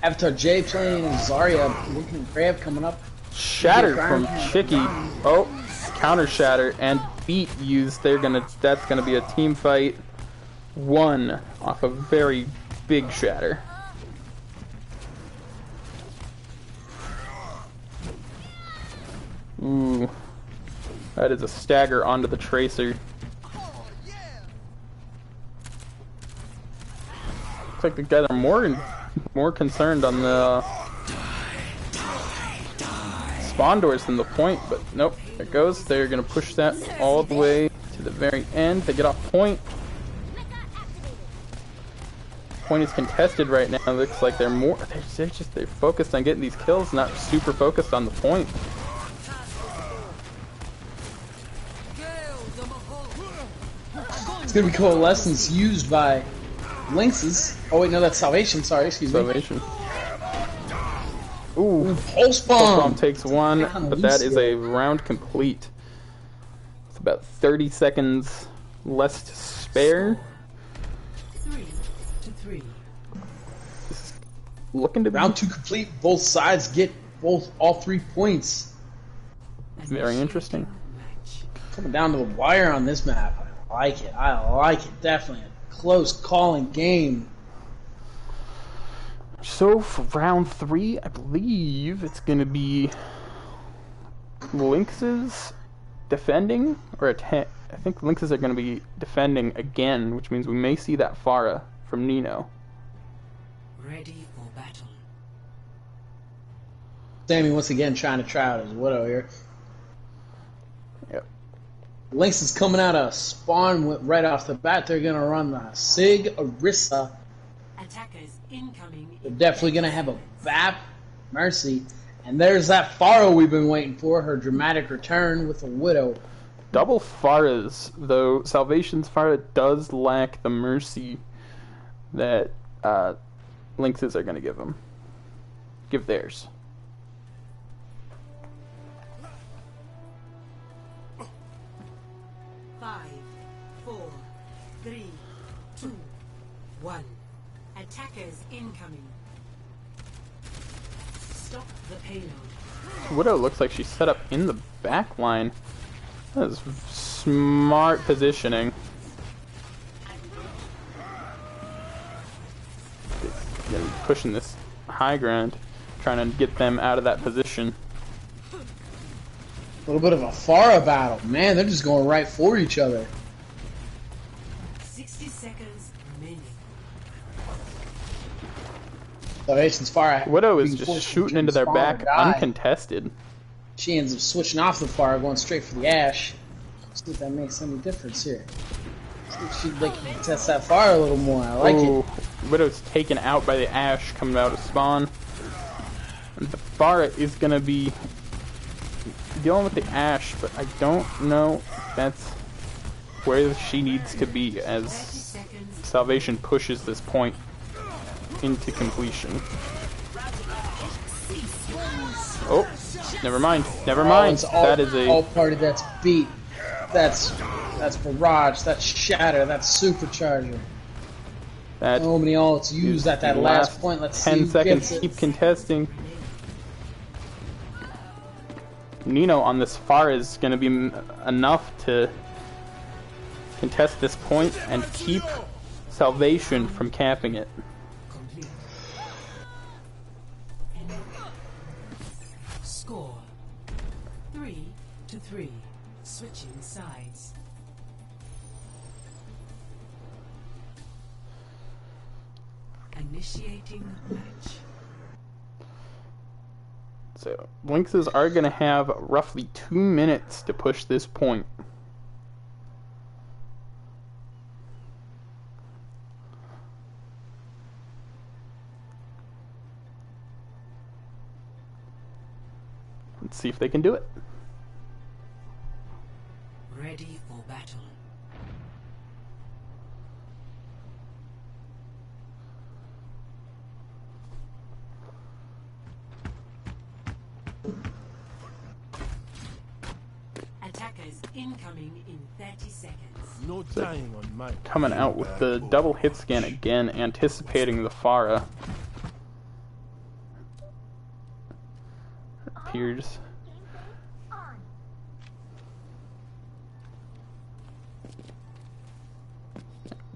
Avatar J playing and Zarya looking grab coming up. Shatter from Chicky. Oh, counter Shatter and Beat used. That's gonna be a team fight. 1 off a very big Shatter. Ooh. That is a stagger onto the Tracer. Looks like the guys are more concerned on the spawn doors than the point, but nope, there it goes. They're gonna push that all the way to the very end. They get off point. Point is contested right now. Looks like they're focused on getting these kills, not super focused on the point. It's gonna be coalescence used by Lynxes. Oh wait, no, that's Salvation. Sorry, excuse me. Salvation. Ooh, Pulse bomb. Bomb takes one, but that is a round complete. It's about 30 seconds less to spare. 3-3. Looking to be Round 2 complete. Both sides get all 3 points. very interesting. Coming down to the wire on this map. I like it. I like it. Definitely a close calling game. So for round 3, I believe it's going to be Lynxes defending or attack. I think Lynxes are going to be defending again, which means we may see that Pharah from Nino. Ready for battle. Sammy once again trying to out his Widow here. Yep. Lynx is coming out of spawn right off the bat. They're going to run the Sig Orisa. Attackers incoming. They're definitely going to have a BAP Mercy. And there's that Pharah we've been waiting for. Her dramatic return with a Widow. Double Pharahs, though Salvation's Pharah does lack the mercy that Lynxes are going to give theirs. Five, 4, 3, 2, 1. Attackers incoming. Stop the payload. Widow looks like she's set up in the back line. That is smart positioning. Pushing this high ground, trying to get them out of that position. A little bit of a Pharah battle. Man, they're just going right for each other. 60 seconds remaining. Salvation's Pharah. Widow is being just forced to shooting into their spawn or back die. uncontested. She ends up switching off the Pharah, going straight for the Ash. See if that makes any difference here. See if they can contest that Pharah a little more. I like it. Widow's taken out by the Ash coming out of spawn. And the Pharah is going to be dealing with the Ash, but I don't know if that's where she needs to be as Salvation pushes this point into completion. Oh, never mind. Never mind. That is all party that's beat. That's Barrage. That's Shatter. That's Supercharger. That so many ults used at that last point. Let's see 10 who seconds. gets it. Keep contesting. Nino on this Pharah is going to be enough to contest this point and keep Salvation from capping it. Score 3-3. Switching sides. Initiating match. So, Lynxes are going to have roughly 2 minutes to push this point. Let's see if they can do it. Ready for battle. Attackers incoming in 30 seconds. No dying on mine. Coming out with the double hit scan again, anticipating the Pharah. Appears.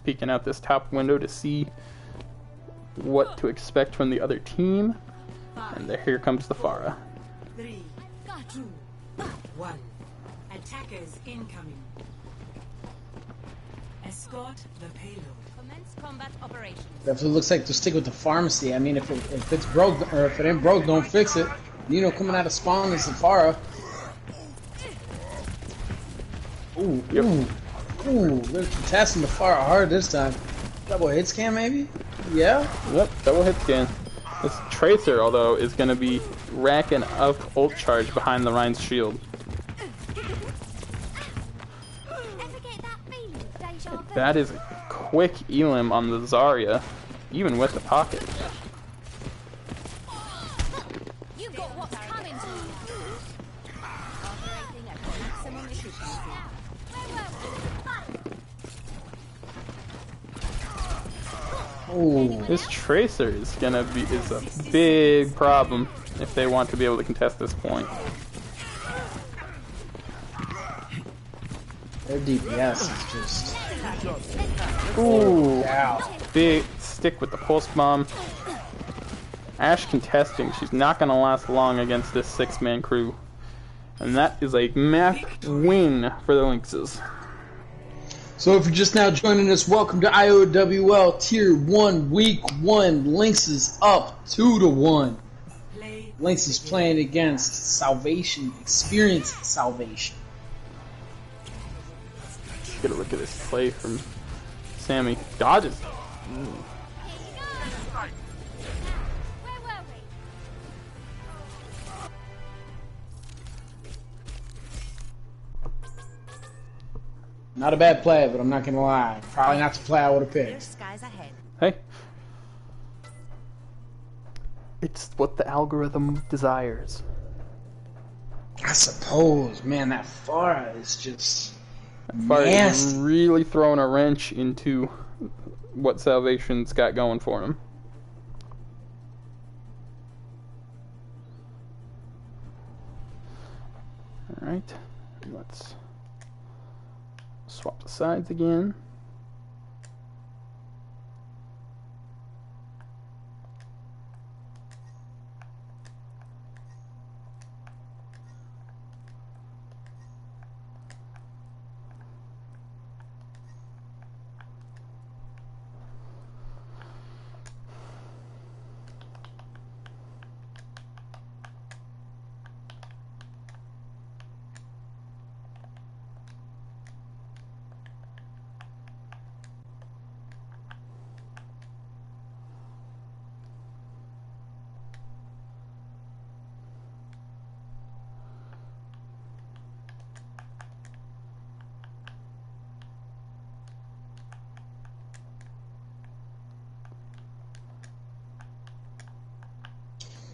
Peeking out this top window to see what to expect from the other team. And here comes the Pharah. 3, 2, 1. Attackers incoming. Escort the payload. Commence combat operations. Definitely looks like to stick with the pharmacy. I mean, if it's broke or if it ain't broke, don't fix it. Nino coming out of spawn is Safara. Ooh, Yep. ooh, they're contesting the far hard this time. Double hit scan maybe? Yeah. Yep, double hit scan. This Tracer, although, is going to be racking up ult charge behind the Rhine's shield. Ever get that feeling of deja vu? That is a quick elim on the Zarya, even with the pocket. You got what's coming to you. Operating at maximum efficiency. Ooh. This Tracer is a big problem if they want to be able to contest this point. Their DPS is just. Ooh, Wow. big stick with the pulse bomb. Ashe contesting. She's not going to last long against this 6-man crew. And that is a map win for the Lynxes. So if you're just now joining us, welcome to IOWL Tier 1 Week 1. Lynxes up 2-1. Play. Lynxes playing against Salvation, Experience Salvation. Get a look at this play from Sammy. Dodges. Where were we? Not a bad play, but I'm not gonna lie. Probably not the play I would have Blue picked. skies ahead. Hey. It's what the algorithm desires. I suppose, man, that Farah is just Far is nasty. really throwing a wrench into what Salvation's got going for him. Alright, let's swap the sides again.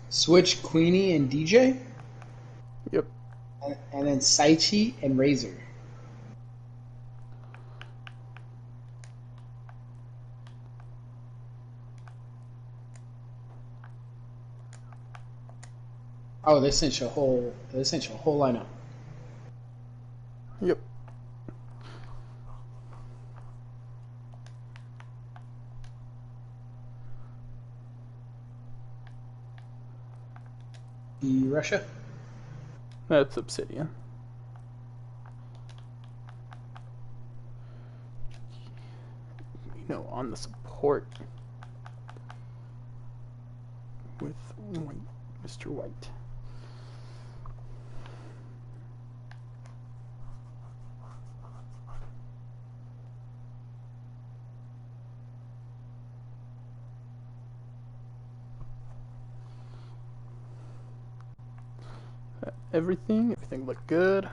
Switch Queenie and DJ, Yep. and then Saichi and Razor. Oh, they sent you a whole lineup. Yep. Russia. That's Obsidian. You know, on the support with White, Mr. White. Everything looked good.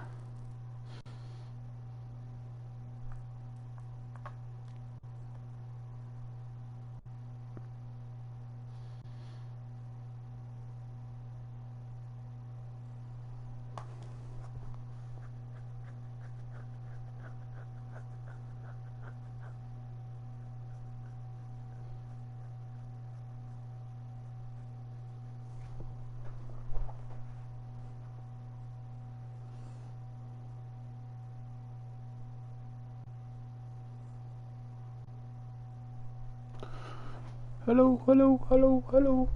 Hello, hello, hello, hello.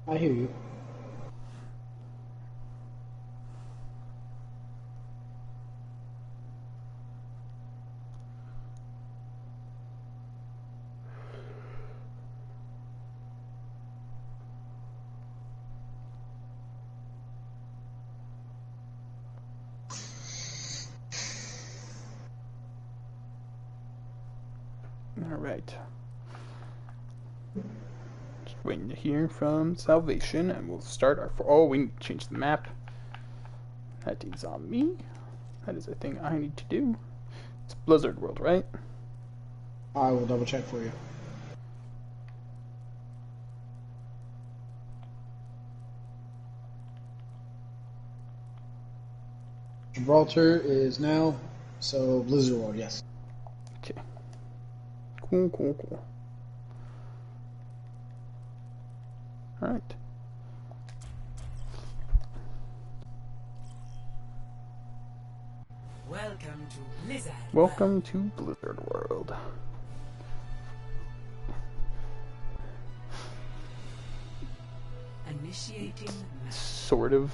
I hear you. Alright. Just waiting to hear from Salvation, and we'll start our... Oh, we need to change the map. That is on me. That is a thing I need to do. It's Blizzard World, right? I will double check for you. Gibraltar is now, so Blizzard World, yes. Okay. Cool, cool, cool. Alright. Welcome to Blizzard. Welcome to Blizzard World. Initiating map. Sort of.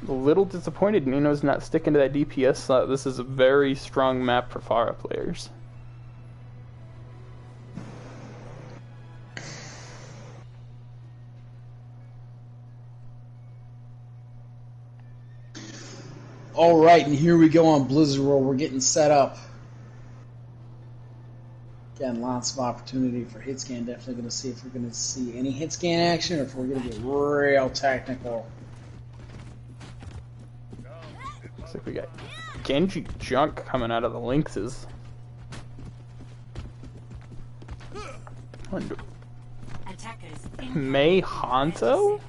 A little disappointed Nino's not sticking to that DPS slot. This is a very strong map for Pharah players. Alright, and here we go on Blizzard World. We're getting set up. Again, lots of opportunity for hit scan. Definitely going to see if we're going to see any hit scan action or if we're going to get real technical. Looks like we got Genji junk coming out of the Lynxes. Attackers Mei Hanzo?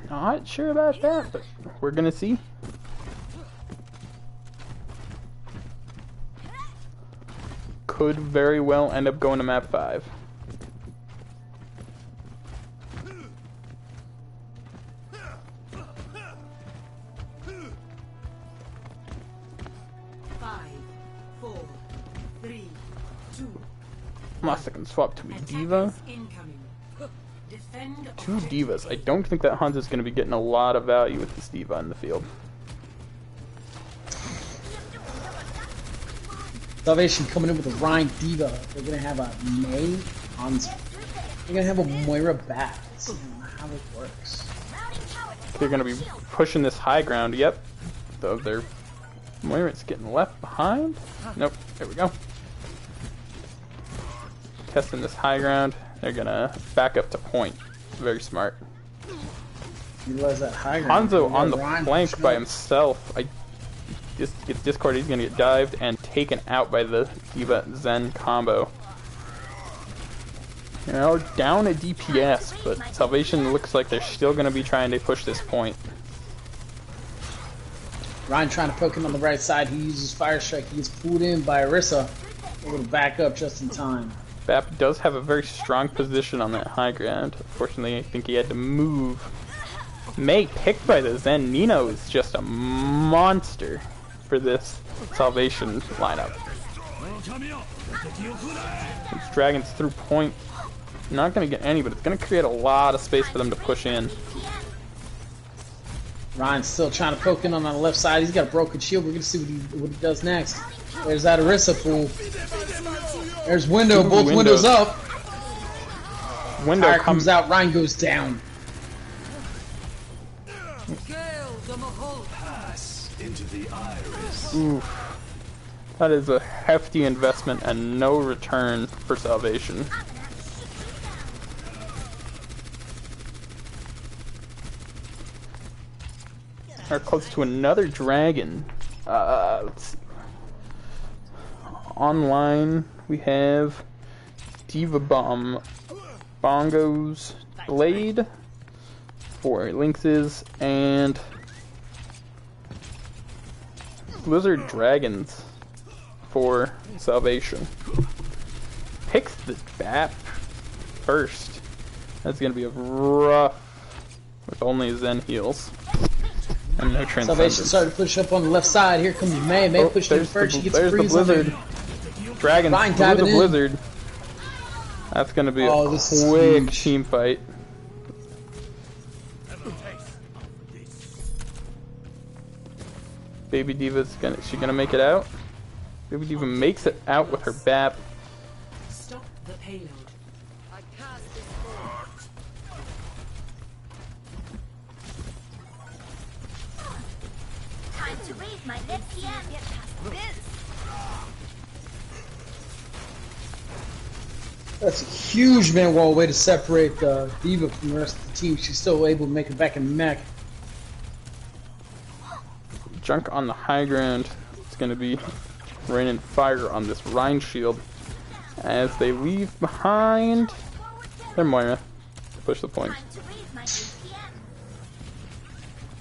Not sure about that, but we're gonna see. Could very well end up going to map 5. Unless I can swap to a diva. Two divas. I don't think that Hanzo's going to be getting a lot of value with this diva in the field. Salvation coming in with a Rhine diva. They're going to have a Mei Hanzo. They're going to have a Moira Bat. That's how it works. They're going to be pushing this high ground. Yep. Though their Moira's getting left behind. Nope. There we go. Testing this high ground. They're gonna back up to point. Very smart. You realize that high ground. Hanzo on the flank by himself. I just gets discarded. He's gonna get dived and taken out by the Diva Zen combo. You know, down a DPS, but Salvation looks like they're still gonna be trying to push this point. Ryan trying to poke him on the right side. He uses Fire Strike. He gets pulled in by Orisa. Able to back up just in time. Bap does have a very strong position on that high ground. Unfortunately, I think he had to move. Mei picked by the Zen. Nino is just a monster for this Salvation lineup. These dragons through point. Not going to get any, but it's going to create a lot of space for them to push in. Ryan's still trying to poke in on the left side. He's got a broken shield. We're going to see what he does next. There's that Orisa pool. There's Window. Both windows up. Window Fire comes out. Ryan goes down. Pass into the iris. Oof. That is a hefty investment and no return for Salvation. Are close to another dragon. Let's see. Online we have Diva Bomb, Bongos, Blade for Lynxes, and Blizzard Dragons for Salvation. Picks the BAP first. That's gonna be a rough with only Zen heals. And no Transcendence. Salvation started to push up on the left side. Here comes Mei. Mei pushed in first. She gets a freeze the Blizzard. Dragons through the Blizzard. That's going to be a quick team fight. Baby Diva's gonna make it out? Baby Diva makes it out with her BAP. Stop the payload. Time to raise my left hand. Get past this. That's a huge man wall way to separate Diva from the rest of the team. She's still able to make it back in mech. Junk on the high ground. It's going to be raining fire on this Rhine shield as they leave behind their Moira to push the point.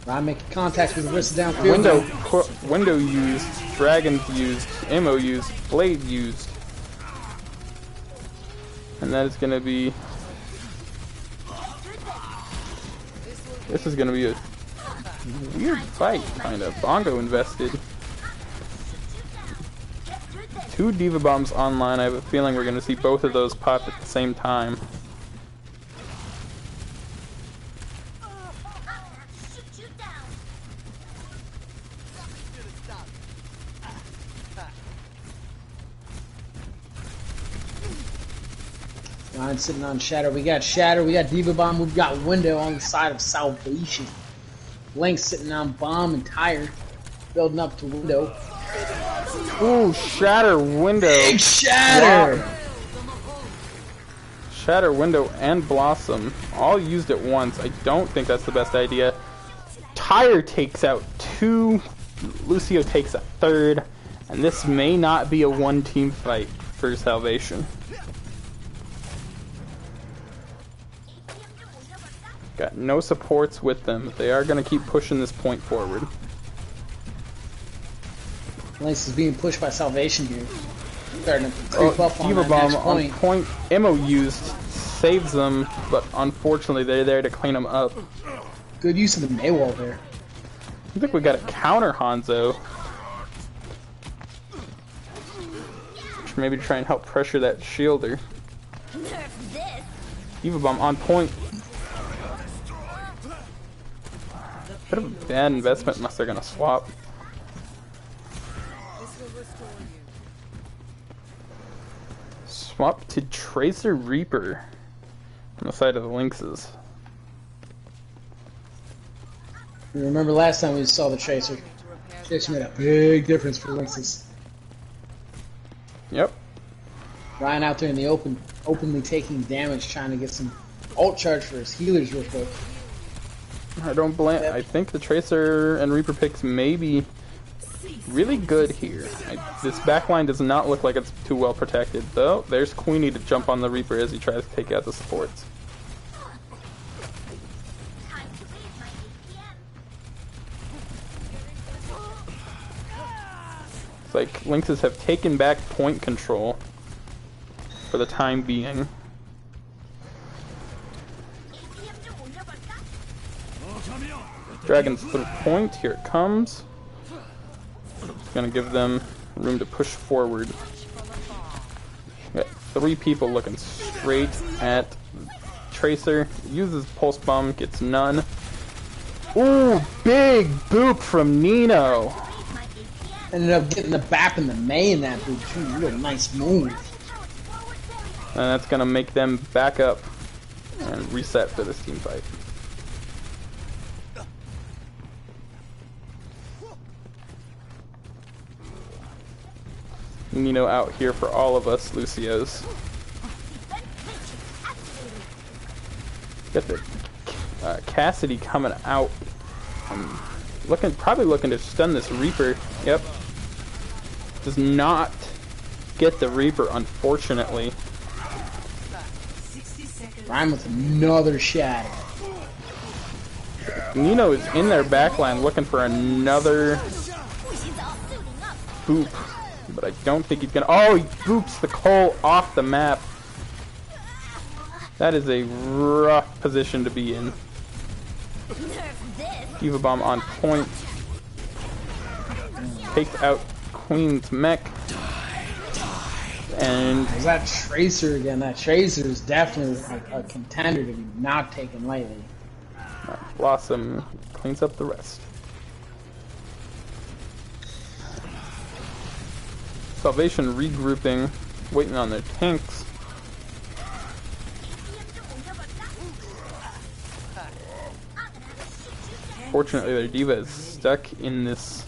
Ryan making contact with the wrist downfield. Window used, Dragons used, ammo used, Blade used. And that is going to be... This is going to be a weird fight, kind of. Bongo invested. 2 Diva Bombs online. I have a feeling we're going to see both of those pop at the same time. Ryan sitting on Shatter. We got Shatter. We got Diva Bomb. We've got Window on the side of Salvation. Lynx sitting on Bomb and Tire. Building up to Window. Ooh, Shatter, Window. Big Shatter! Shatter, Window, and Blossom all used at once. I don't think that's the best idea. Tire takes out 2. Lucio takes a 3rd. And this may not be a one-team fight for Salvation. Got no supports with them. They are going to keep pushing this point forward. Lynx is being pushed by Salvation here. Starting to creep up on Diva that Bomb next on point. Ammo used saves them, but unfortunately they're there to clean them up. Good use of the Maywall there. I think we got a counter Hanzo. Maybe try and help pressure that shielder. Diva Bomb on point. Bit of a bad investment unless they're gonna swap. Swap to Tracer Reaper on the side of the Lynxes. You remember last time we saw the Tracer. Tracer made a big difference for Lynxes. Yep. Ryan out there in the open, openly taking damage, trying to get some ult charge for his healers real quick. I don't blame. I think the Tracer and Reaper picks may be really good here. This backline does not look like it's too well protected, though. There's Queenie to jump on the Reaper as he tries to take out the supports. It's like Lynxes have taken back point control for the time being. Dragons through point, here it comes. It's gonna give them room to push forward. Got 3 people looking straight at Tracer. Uses Pulse Bomb, gets none. Ooh, big boop from Nino. Ended up getting the BAP and the May in that boot too. Real nice move. And that's gonna make them back up and reset for this team fight. Nino out here for all of us Lucios. Got the Cassidy coming out. Probably looking to stun this Reaper. Yep. Does not get the Reaper, unfortunately. Ryan with another shadow. Nino is in their backline looking for another boop. But I don't think he's gonna. Oh, he boops the Cole off the map. That is a rough position to be in. Diva Bomb on point. Takes out Queen's mech. And there's that Tracer again. That Tracer is definitely a contender to be not taken lightly. Blossom cleans up the rest. Salvation regrouping, waiting on their tanks. Fortunately, their Diva is stuck in this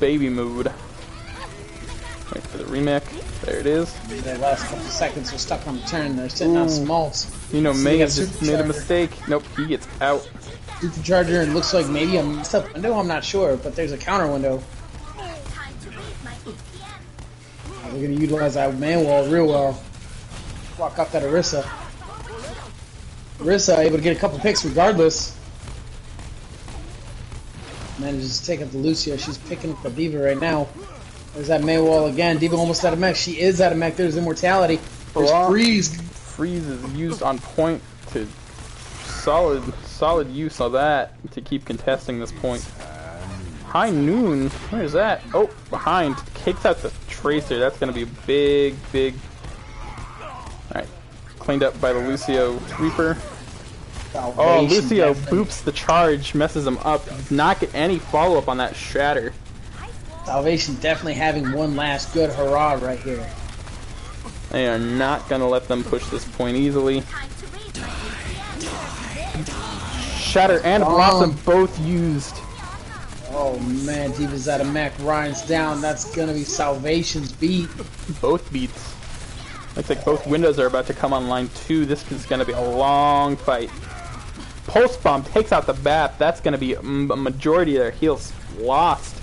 baby mood. Wait for the remake. There it is. The last couple seconds are stuck on the turn. They're sitting on some malts. You know, So May they has got just made a Supercharger. mistake. Nope, he gets out. Supercharger, and looks like maybe a messed up window. I'm not sure, but there's a counter window. We're gonna utilize that man wall real well. Walk up that Orisa. Orisa able to get a couple picks regardless. Manages to take up the Lucio. She's picking up the Diva right now. There's that May wall again. Diva almost out of mech. She is out of mech. There's Immortality. There's Freeze. Freeze is used on point to solid use of that to keep contesting this point. High Noon, where is that? Oh, behind. Kicks out the Tracer. That's going to be a big. Alright, cleaned up by the Lucio Reaper. Oh, Lucio boops the charge, messes him up. Does not get any follow-up on that Shatter. Salvation definitely having one last good hurrah right here. They are not going to let them push this point easily. Shatter and Blossom both used. Oh man, Diva's out of mech. Ryan's down. That's gonna be Salvation's beat. Both beats. Looks like both windows are about to come online too. This is going to be a long fight. Pulse Bomb takes out the Bat. That's going to be a majority of their heals lost.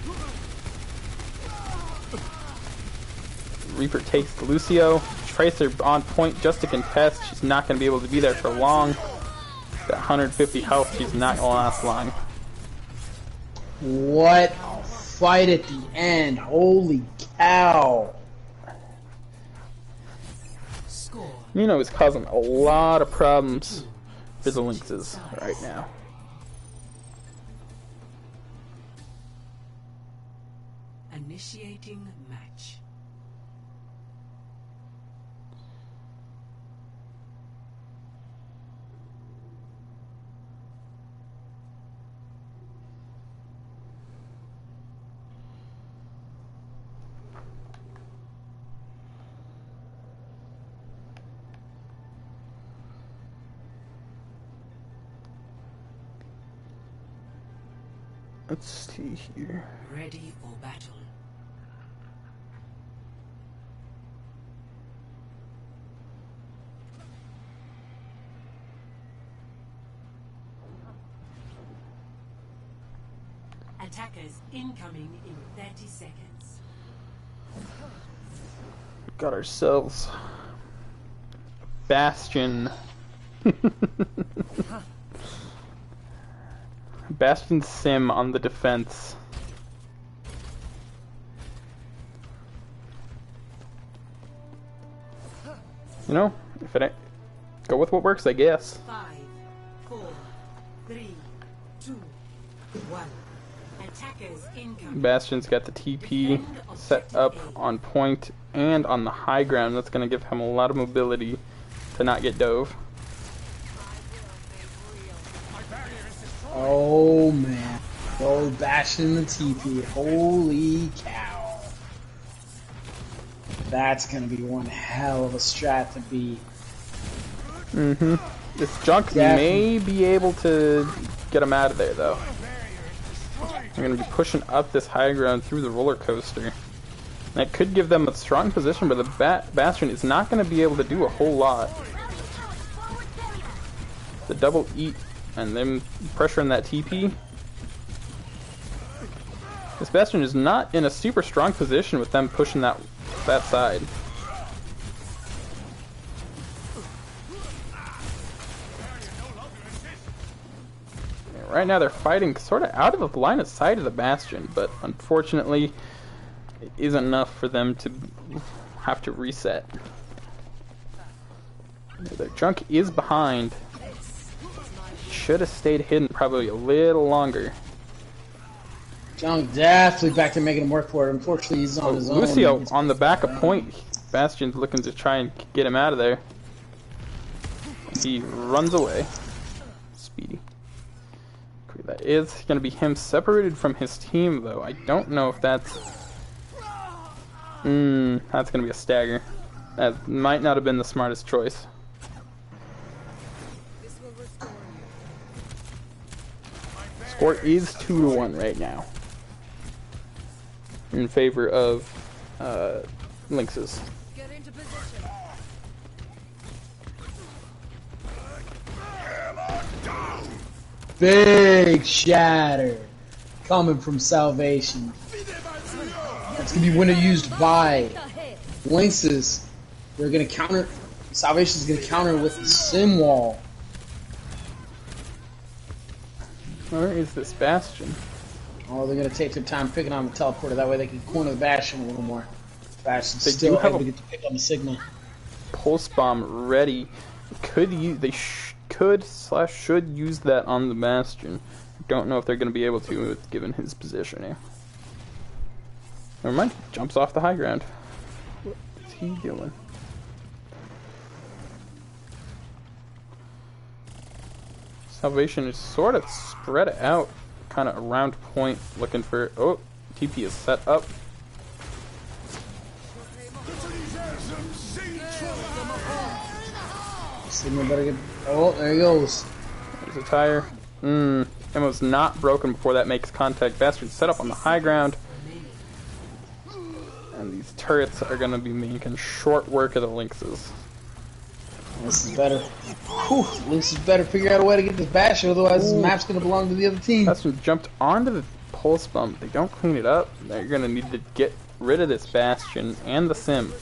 Reaper takes the Lucio. Tracer on point just to contest. She's not going to be able to be there for long. That 150 health, she's not going to last long. What a fight at the end. Holy cow. You know, it's causing a lot of problems for the Lynxes right now. Initiating match. Let's see here. Ready for battle. Attackers incoming in 30 seconds. Got ourselves Bastion. Bastion Sim on the defense. You know, if it ain't, go with what works, I guess. 5, 4, 3, 2, 1. Attackers incoming. Bastion's got the TP set up on point and on the high ground. That's going to give him a lot of mobility to not get dove. Oh man. Oh, bashing the TP. Holy cow. That's gonna be one hell of a strat to beat. This junk may be able to get him out of there, though. They're going to be pushing up this high ground through the roller coaster. That could give them a strong position, but the Bastion is not going to be able to do a whole lot. The double eat and then pressuring that TP. This Bastion is not in a super strong position with them pushing that side. Right now they're fighting sort of out of the line of sight of the Bastion, but unfortunately it isn't enough for them to have to reset. Their junk is behind. Should have stayed hidden probably a little longer. Junk definitely back to making him work for it. Unfortunately, he's on his own. Lucio on the back of point. Bastion's looking to try and get him out of there. He runs away. Speedy. That is going to be him separated from his team, though. I don't know if that's... that's going to be a stagger. That might not have been the smartest choice. Score is 2-1 right now. In favor of Lynxes. Get into position. Big shatter coming from Salvation. That's gonna be winner used by Lynxes. They're gonna counter. Salvation's gonna counter with the Sim Wall. Where is this Bastion? Oh, they're gonna take their time picking on the teleporter. That way they can corner the Bastion a little more. Bastion's They still do have able to a- get to pick on the Sigma. Pulse bomb ready. Could use they could/should use that on the Bastion. Don't know if they're going to be able to, given his positioning. Never mind. Jumps off the high ground. What is he doing? Salvation is sort of spread out, kind of around point, looking for. Oh, TP is set up. Sigma better get. Oh, there he goes. There's a tire. Ammo's not broken before that makes contact. Bastion set up on the high ground. And these turrets are going to be making short work of the Lynxes. This is better. Whew, Lynxes better figure out a way to get this Bastion, otherwise this map's gonna belong to the other team. Bastion jumped onto the pulse bomb. They don't clean it up. They're going to need to get rid of this Bastion and the Sim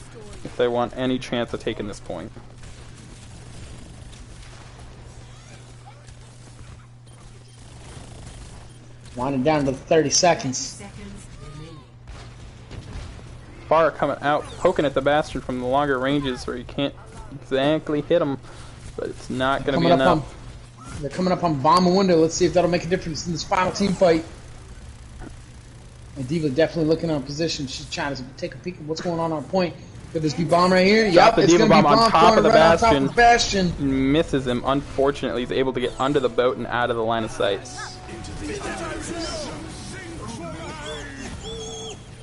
if they want any chance of taking this point. Winding down to 30 seconds. Seconds remaining. Bar coming out, poking at the Bastion from the longer ranges where you can't exactly hit him, but it's not going to be enough. They're coming up on bomb and window. Let's see if that'll make a difference in this final team fight. And Diva definitely looking on position. She's trying to take a peek at what's going on point. Could this be bomb right here? Drop Yep, the it's Diva gonna be bomb on bomb top of going the right on top Bastion. of the Bastion. Misses him. Unfortunately, he's able to get under the boat and out of the line of sight.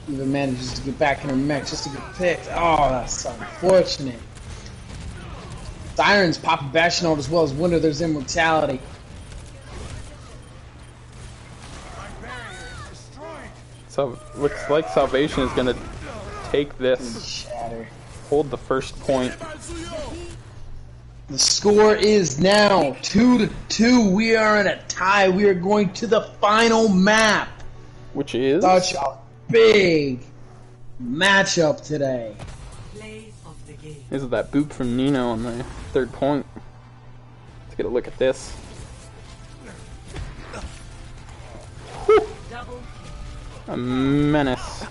Diva manages to get back in her mech just to get picked. Oh, that's unfortunate. Sirens pop a Bastion out as well as Winter. There's immortality. So looks like Salvation is going to take this, Shatter. hold the first point. The score is now 2-2. We are in a tie. We are going to the final map. Which is Such a big matchup today. Play of the game. this is that boop from Nino on the third point. Let's get a look at this. Double A menace.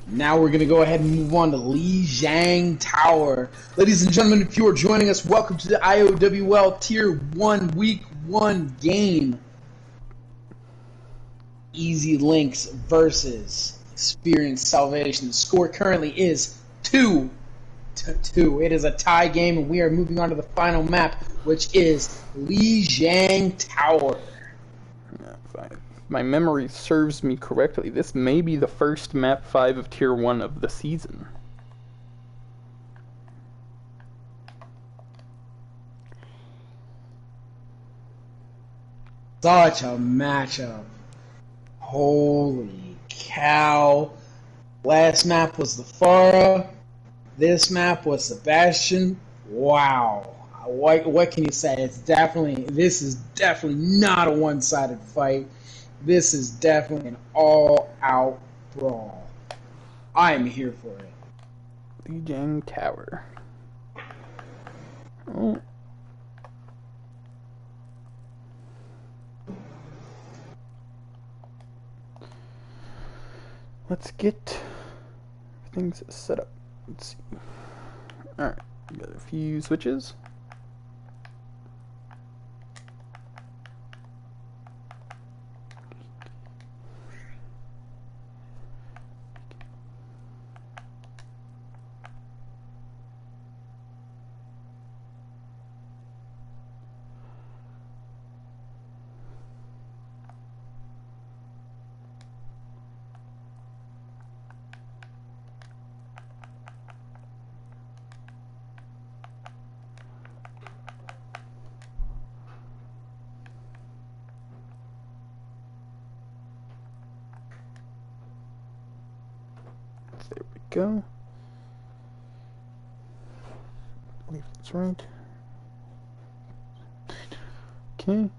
Now we're going to go ahead and move on to Lijiang Tower. Ladies and gentlemen, if you are joining us, welcome to the IOWL Tier 1 Week 1 game. Easy Lynx versus Experienced Salvation. The score currently is 2-2. It is a tie game, and we are moving on to the final map, which is Lijiang Tower. If my memory serves me correctly, this may be the first map 5 of Tier 1 of the season. Such a matchup. Holy cow. Last map was the Farah. This map was Sebastian. Wow. What can you say? This is definitely not a one-sided fight. This is definitely an all-out brawl. I am here for it. Lijiang Tower. Oh. Let's get things set up. Let's see. Alright, we got a few switches. There we go. I believe that's right. Okay.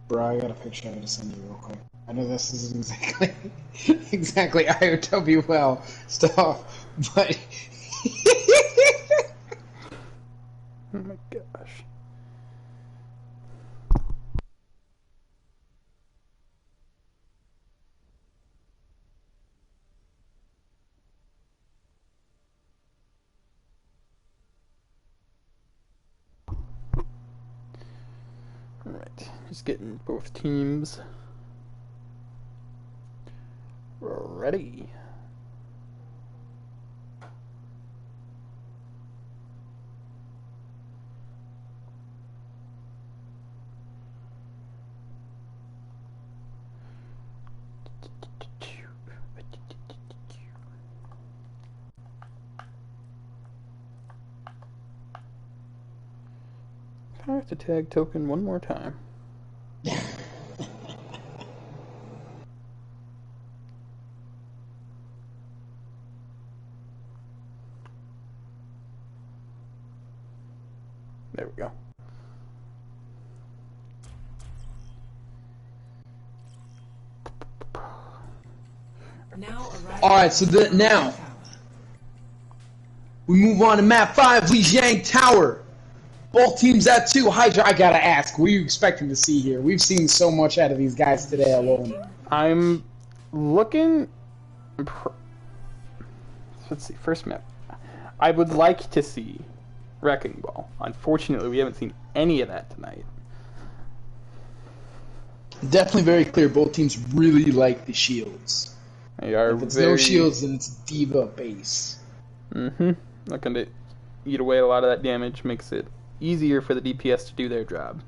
Bro, I got a picture I'm gonna send you real quick. I know this isn't exactly exactly IOWL stuff, but Oh my gosh. Alright, just getting both teams ready. I have to tag token one more time. There we go. Now alright, so now we move on to map 5, Lijiang Tower. Both teams at 2. Hydra, I gotta ask, what are you expecting to see here? We've seen so much out of these guys today alone. I'm looking. Let's see. First map. I would like to see Wrecking Ball. Unfortunately, we haven't seen any of that tonight. Definitely very clear. Both teams really like the shields. They are If it's very... no shields, then it's Diva base. Looking to eat away a lot of that damage, makes it easier for the DPS to do their job.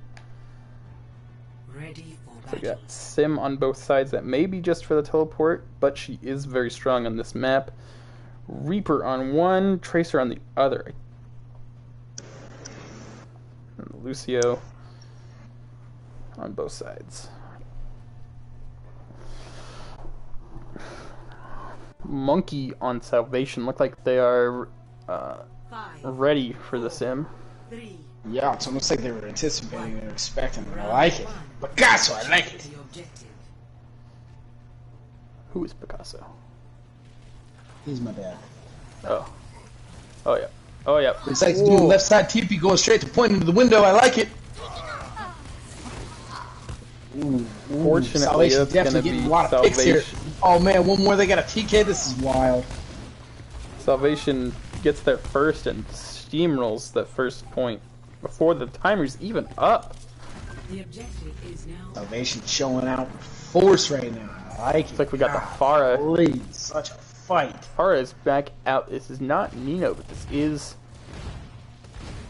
ready for So we battle. got Sim on both sides. That may be just for the teleport, but she is very strong on this map. Reaper on one, Tracer on the other. And Lucio on both sides. Monkey on Salvation. Look like they are 5, ready for the Sim. 3, Yeah, it's almost like they were anticipating, they were expecting it. I like it. Picasso, I like it. the objective. Who is Picasso? He's my dad. Oh. Oh, yeah. Oh, yeah. It's like doing left side TP going straight to point into the window. I like it. Fortunately, Salvation it's going to definitely be getting a lot of picks here. Salvation. Oh man, one more. They got a TK. This is wild. Salvation gets there first and steamrolls the first point before the timer's even up. The objective is now Salvation showing out force right now. I like it. Looks like we got the Pharah. Golly, such a fight. Pharah is back out. This is not Nino, but this is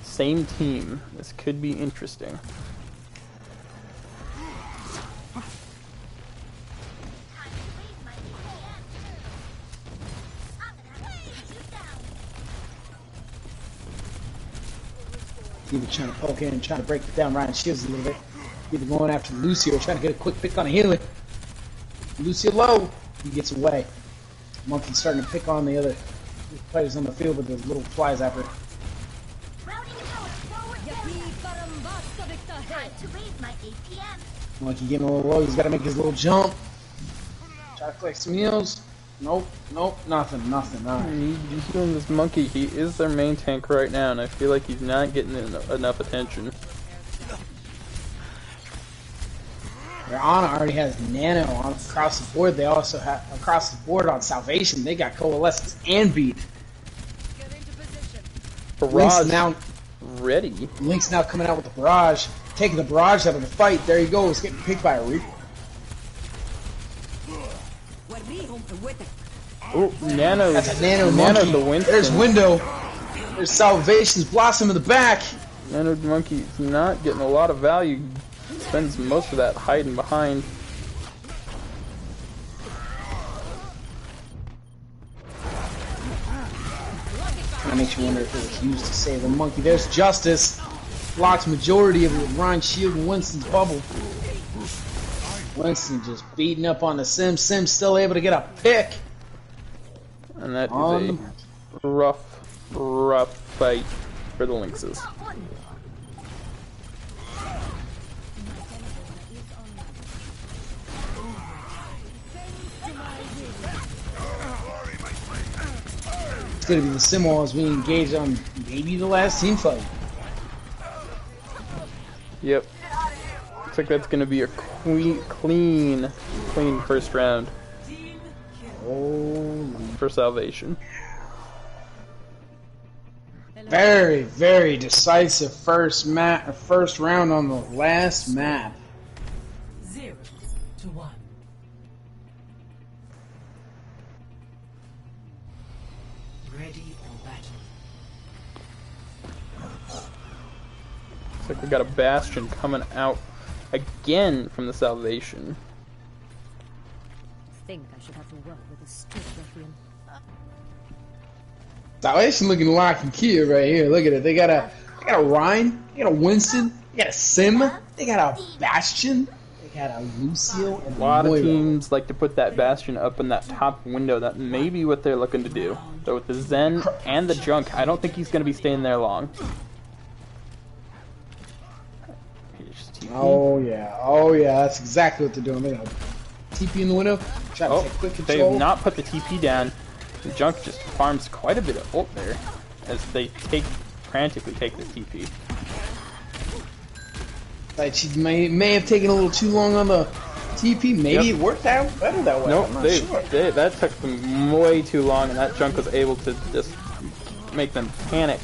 same team. This could be interesting. Either trying to poke in and trying to break down Ryan's shields a little bit. Either going after Lucio, trying to get a quick pick on a healer. Lucio low. He gets away. Monkey's starting to pick on the other players on the field with those little flies after. Monkey getting a little low. He's got to make his little jump. Try to collect some heals. Nope, nothing. All right. He's doing this monkey. He is their main tank right now, and I feel like he's not getting enough attention. Their Ana already has Nano on across the board. They also have across the board on Salvation. They got Coalescence and Beat. Barrage now ready. Lynx now coming out with the barrage, taking the barrage out of the fight. There he goes, getting picked by a Reaper. Oh, Nano. That's a Nano Nano monkey. the Winston. There's Window. There's Salvation's Blossom in the back. Nano the monkey is not getting a lot of value. Spends most of that hiding behind. That makes you wonder if it was used to save a monkey. There's Justice. Blocks majority of it with Ryan's shield and Winston's bubble. Winston just beating up on the Sim. Sim's still able to get a pick. And that is a rough fight for the Lynxes. It's gonna be the Sim as we engage on maybe the last team fight. Yep. Looks like that's gonna be a clean first round. Oh, For Salvation. very, very decisive first round on the last map. 0 to 1. Ready for battle. Looks like we got a Bastion coming out again from the Salvation. I think I should have to work with a strict ruffian. Salvation looking lock and key right here. Look at it. They got a Ryan, they got a Winston, they got a Sim, they got a Bastion, they got a Lucio, and A lot of Moira. teams like to put that Bastion up in that top window. That may be what they're looking to do. So with the Zen and the Junk, I don't think he's going to be staying there long. Here's TP. Oh yeah, that's exactly what they're doing. They're gonna TP in the window, try to take quick They control. have not put the TP down. The Junk just farms quite a bit of ult there as they frantically take the TP. Like she may have taken a little too long on the TP. Maybe it worked out better that way. Nope, I'm not sure. that took them way too long, and that Junk was able to just make them panic.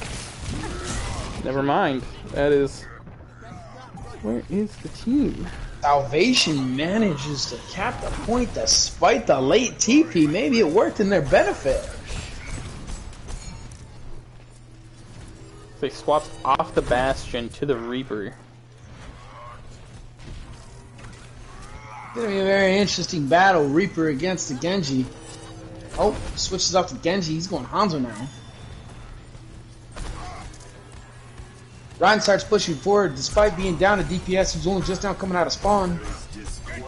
Never mind. That is... Where is the team? Salvation manages to cap the point despite the late TP. Maybe it worked in their benefit. They swapped off the Bastion to the Reaper. It's gonna be a very interesting battle. Reaper against the Genji. Oh, switches off to Genji. He's going Hanzo now. Ryan starts pushing forward despite being down to DPS, who's only just now coming out of spawn. Disquiet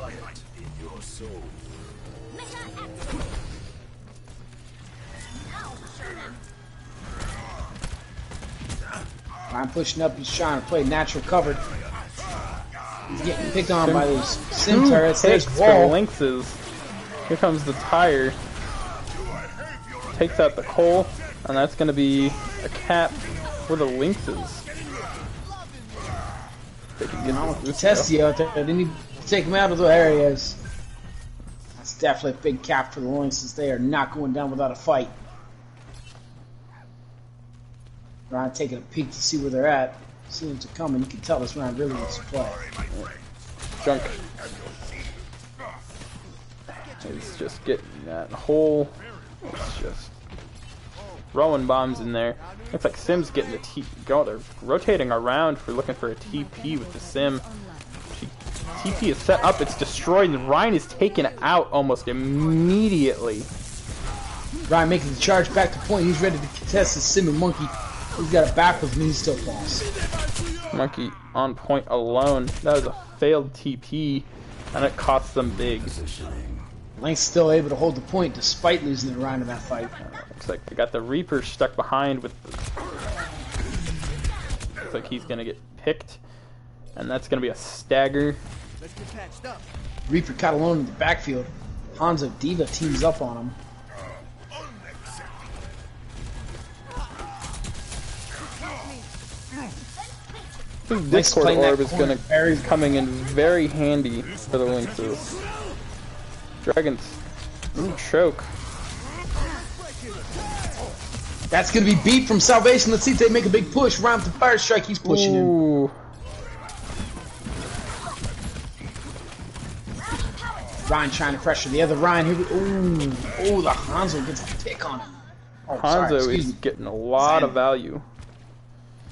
in your soul. Ryan pushing up, he's trying to play natural covered. He's getting picked on by those Sim turrets. There's Takes for the Wall. Lynxes. Here comes the tire. Takes out the coal, and that's going to be a cap for the Lynxes. They can get this Testy out there. Didn't even take him out of the areas. That's definitely a big cap for the Lynxes. They are not going down without a fight. Ryan taking a peek to see where they're at. See them to come, and you can tell this Ryan really wants to play. Junk. It's just getting that hole. It's just throwing bombs in there. Looks like Sim's getting the go. They're rotating around for looking for a TP with the Sim. TP is set up. It's destroyed, and Ryan is taken out almost immediately. Ryan making the charge back to point. He's ready to contest the Sim and Monkey. He's got it backwards, and he still falls. Monkey on point alone. That was a failed TP, and it cost them big. Lynx still able to hold the point despite losing the round in that fight. Looks like they got the Reaper stuck behind with the... Looks like he's gonna get picked, and that's gonna be a stagger. Reaper caught alone in the backfield. Hanzo Diva teams up on him. think Nice Discord playing that Orb is corner. gonna coming in very handy for the Lynxes. Dragons. Ooh, choke. That's gonna be beat from Salvation. Let's see if they make a big push. Round to Fire Strike. He's pushing him. Ooh. Ryan trying to pressure the other Ryan. Here we, ooh, the Hanzo gets a pick on him. Oh, sorry, Hanzo excuse is me. getting a lot of value.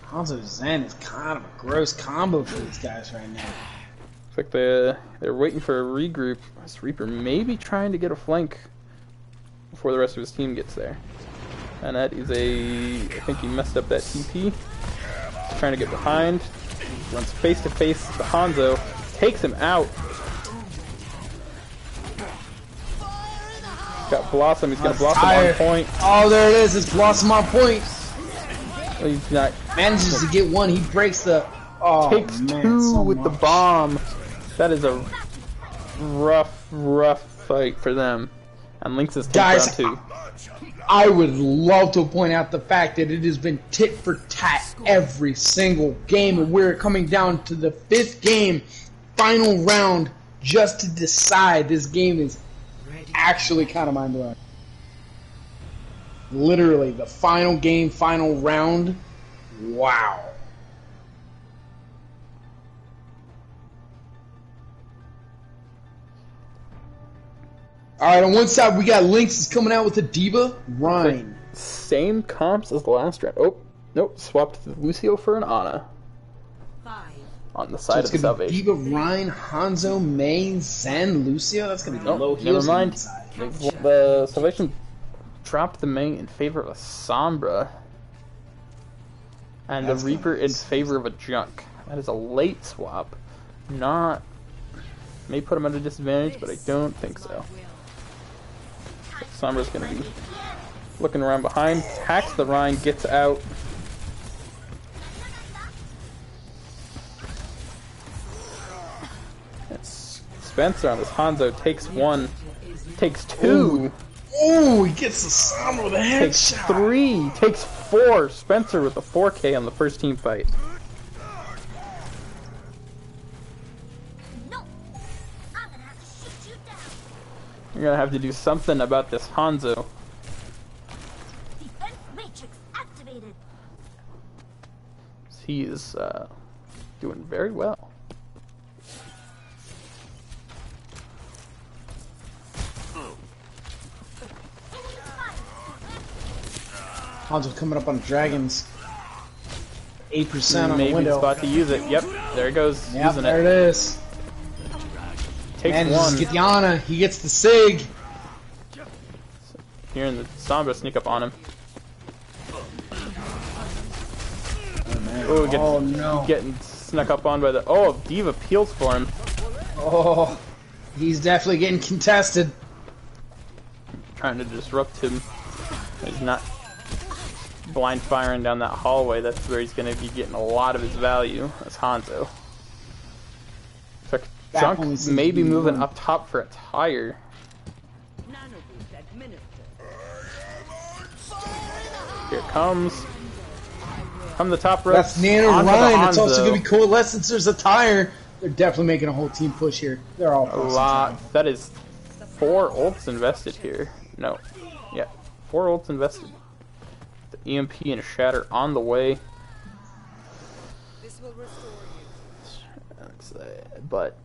Hanzo Zen is kind of a gross combo for these guys right now. Looks like they're waiting for a regroup. This Reaper may be trying to get a flank before the rest of his team gets there. And that is I think he messed up that TP. He's trying to get behind. Runs face to face to Hanzo. Takes him out. Got Blossom. He's going to Blossom on point. Oh, there it is. It's Blossom on point. Well, he's not. Manages to get one. He breaks the... Oh, Takes man, two so with the much. bomb. That is a rough fight for them. And Lynxes take Guys, down 2. I would love to point out the fact that it has been tit for tat every single game, and we're coming down to the 5th game, final round, just to decide. This game is actually kind of mind-blowing. Literally, the final game, final round. Wow. Alright, on one side we got Lynxes coming out with a Diva. Rhine. Same comps as the last round. Oh, nope. Swapped Lucio for an Ana 5, on the So side it's of the going to be Salvation. Diva, Rhine, Hanzo, May, Zen, Lucio. That's going to be Oh, low never heals on mind. the side. The Salvation dropped the Mei in favor of a Sombra. And That's the Reaper gonna in be favor of a Junk. That is a late swap. Not... May put him at a disadvantage, but I don't think so. Sombra's going to be looking around behind. Hacks the Rhine, gets out. It's Spencer on this Hanzo. Takes 1. Takes 2. Oh, he gets the Sombra with a Takes headshot. 3. Takes 4. Spencer with a 4K on the first team fight. No! I'm gonna have to shoot you down. You're going to have to do something about this Hanzo. Defense matrix activated. He is doing very well. Hanzo coming up on the Dragons. 8% on the Maybe the window. spot to use it. Yep, there he goes, Yep, using there it. it is. Takes Manages 1. to get the Ana. He gets the Sig. Hearing the Sombra sneak up on him. Oh, Oh, no. getting snuck up on by the... Oh, Diva peels for him. Oh, he's definitely getting contested. Trying to disrupt him. He's not blind firing down that hallway. That's where he's going to be getting a lot of his value. That's Hanzo. In fact, That Junk only seems may to be be moving one. up top for a tire. Here it comes. Come the top rope. That's Nano onto the Ryan. It's also Hanzo. going to be Coalescence. There's a tire. They're definitely making a whole team push here. They're all A pushing. lot. That is 4 ults invested here. No. Yeah. 4 ults invested. The EMP and a Shatter on the way. This will restore you. But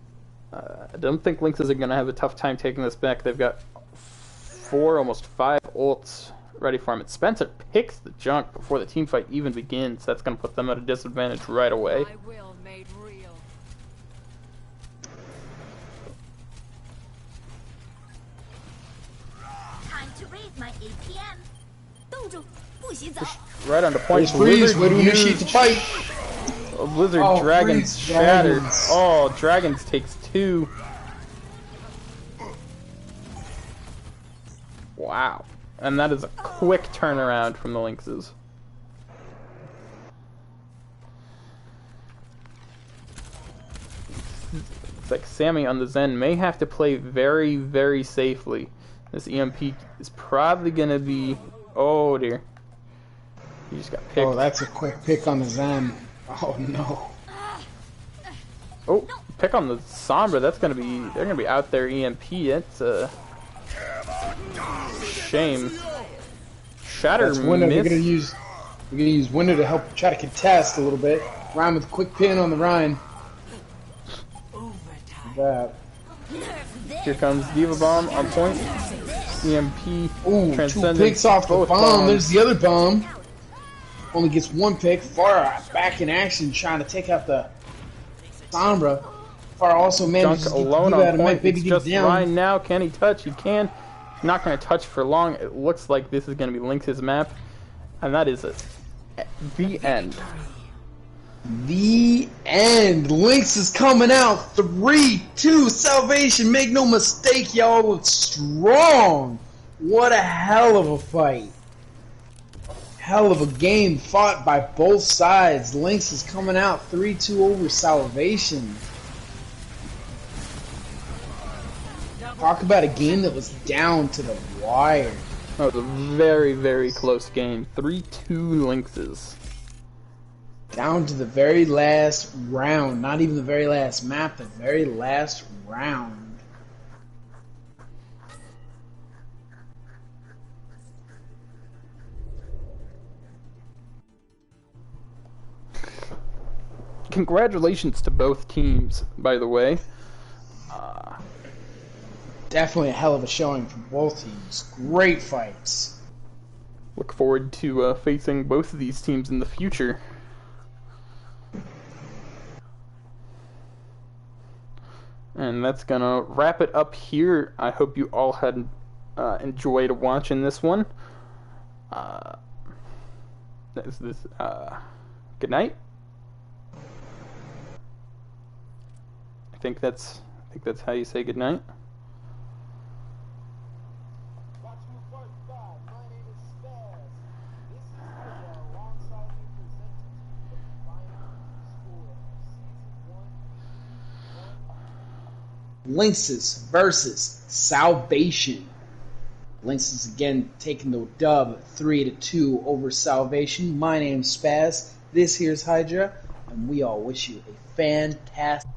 I don't think Lynxes are going to have a tough time taking this back. They've got 4, almost 5 ults ready for him. And Spencer picks the Junk before the team fight even begins. That's going to put them at a disadvantage right away. My will made real. Time to raise my APM. 冻住，不许走。 Right on the point. Freeze. Way to Blizzard initiate the used- fight. Blizzard Oh, Dragons freeze, Shatter. Dragons. Oh, Dragons takes 2. Wow. And that is a quick turnaround from the Lynxes. It's like Sammy on the Zen may have to play very, very safely. This EMP is probably going to be... Oh, dear. He just got picked. Oh, that's a quick pick on the Zen. Oh, no. Oh, pick on the Sombra. That's gonna be. They're gonna be out there EMP. It's a shame. Shatter That's Window. They're miss. gonna use. We're gonna use Window to help try to contest a little bit. Ryan with a quick pin on the Ryan. That. Here comes Diva Bomb on point. EMP. Ooh, 2 transcendence, picks off the both bomb. bombs. There's the other bomb. Only gets 1 pick. Far back in action, trying to take out the Sombra. Far also manages Dunk to get alone the out on of point. Baby It's get just down. Ryan now. Can he touch? He can. Not going to touch for long. It looks like this is going to be Lynx's map. And that is it. The end. The end. Lynx is coming out. 3-2 Salvation. Make no mistake, y'all look strong. What a hell of a fight. Hell of a game fought by both sides. Lynx is coming out 3-2 over Salvation. Talk about a game that was down to the wire. That was a very, very close game. 3-2 Lynxes. Down to the very last round. Not even the very last map, the very last round. Congratulations to both teams, by the way. Definitely a hell of a showing from both teams. Great fights. Look forward to facing both of these teams in the future. And that's gonna wrap it up here. I hope you all had enjoyed watching this one. Good night. I think that's how you say good night. Lynxes versus Salvation. Lynxes again taking the dub 3-2 over Salvation. My name's Spaz. This here's Hydra, and we all wish you a fantastic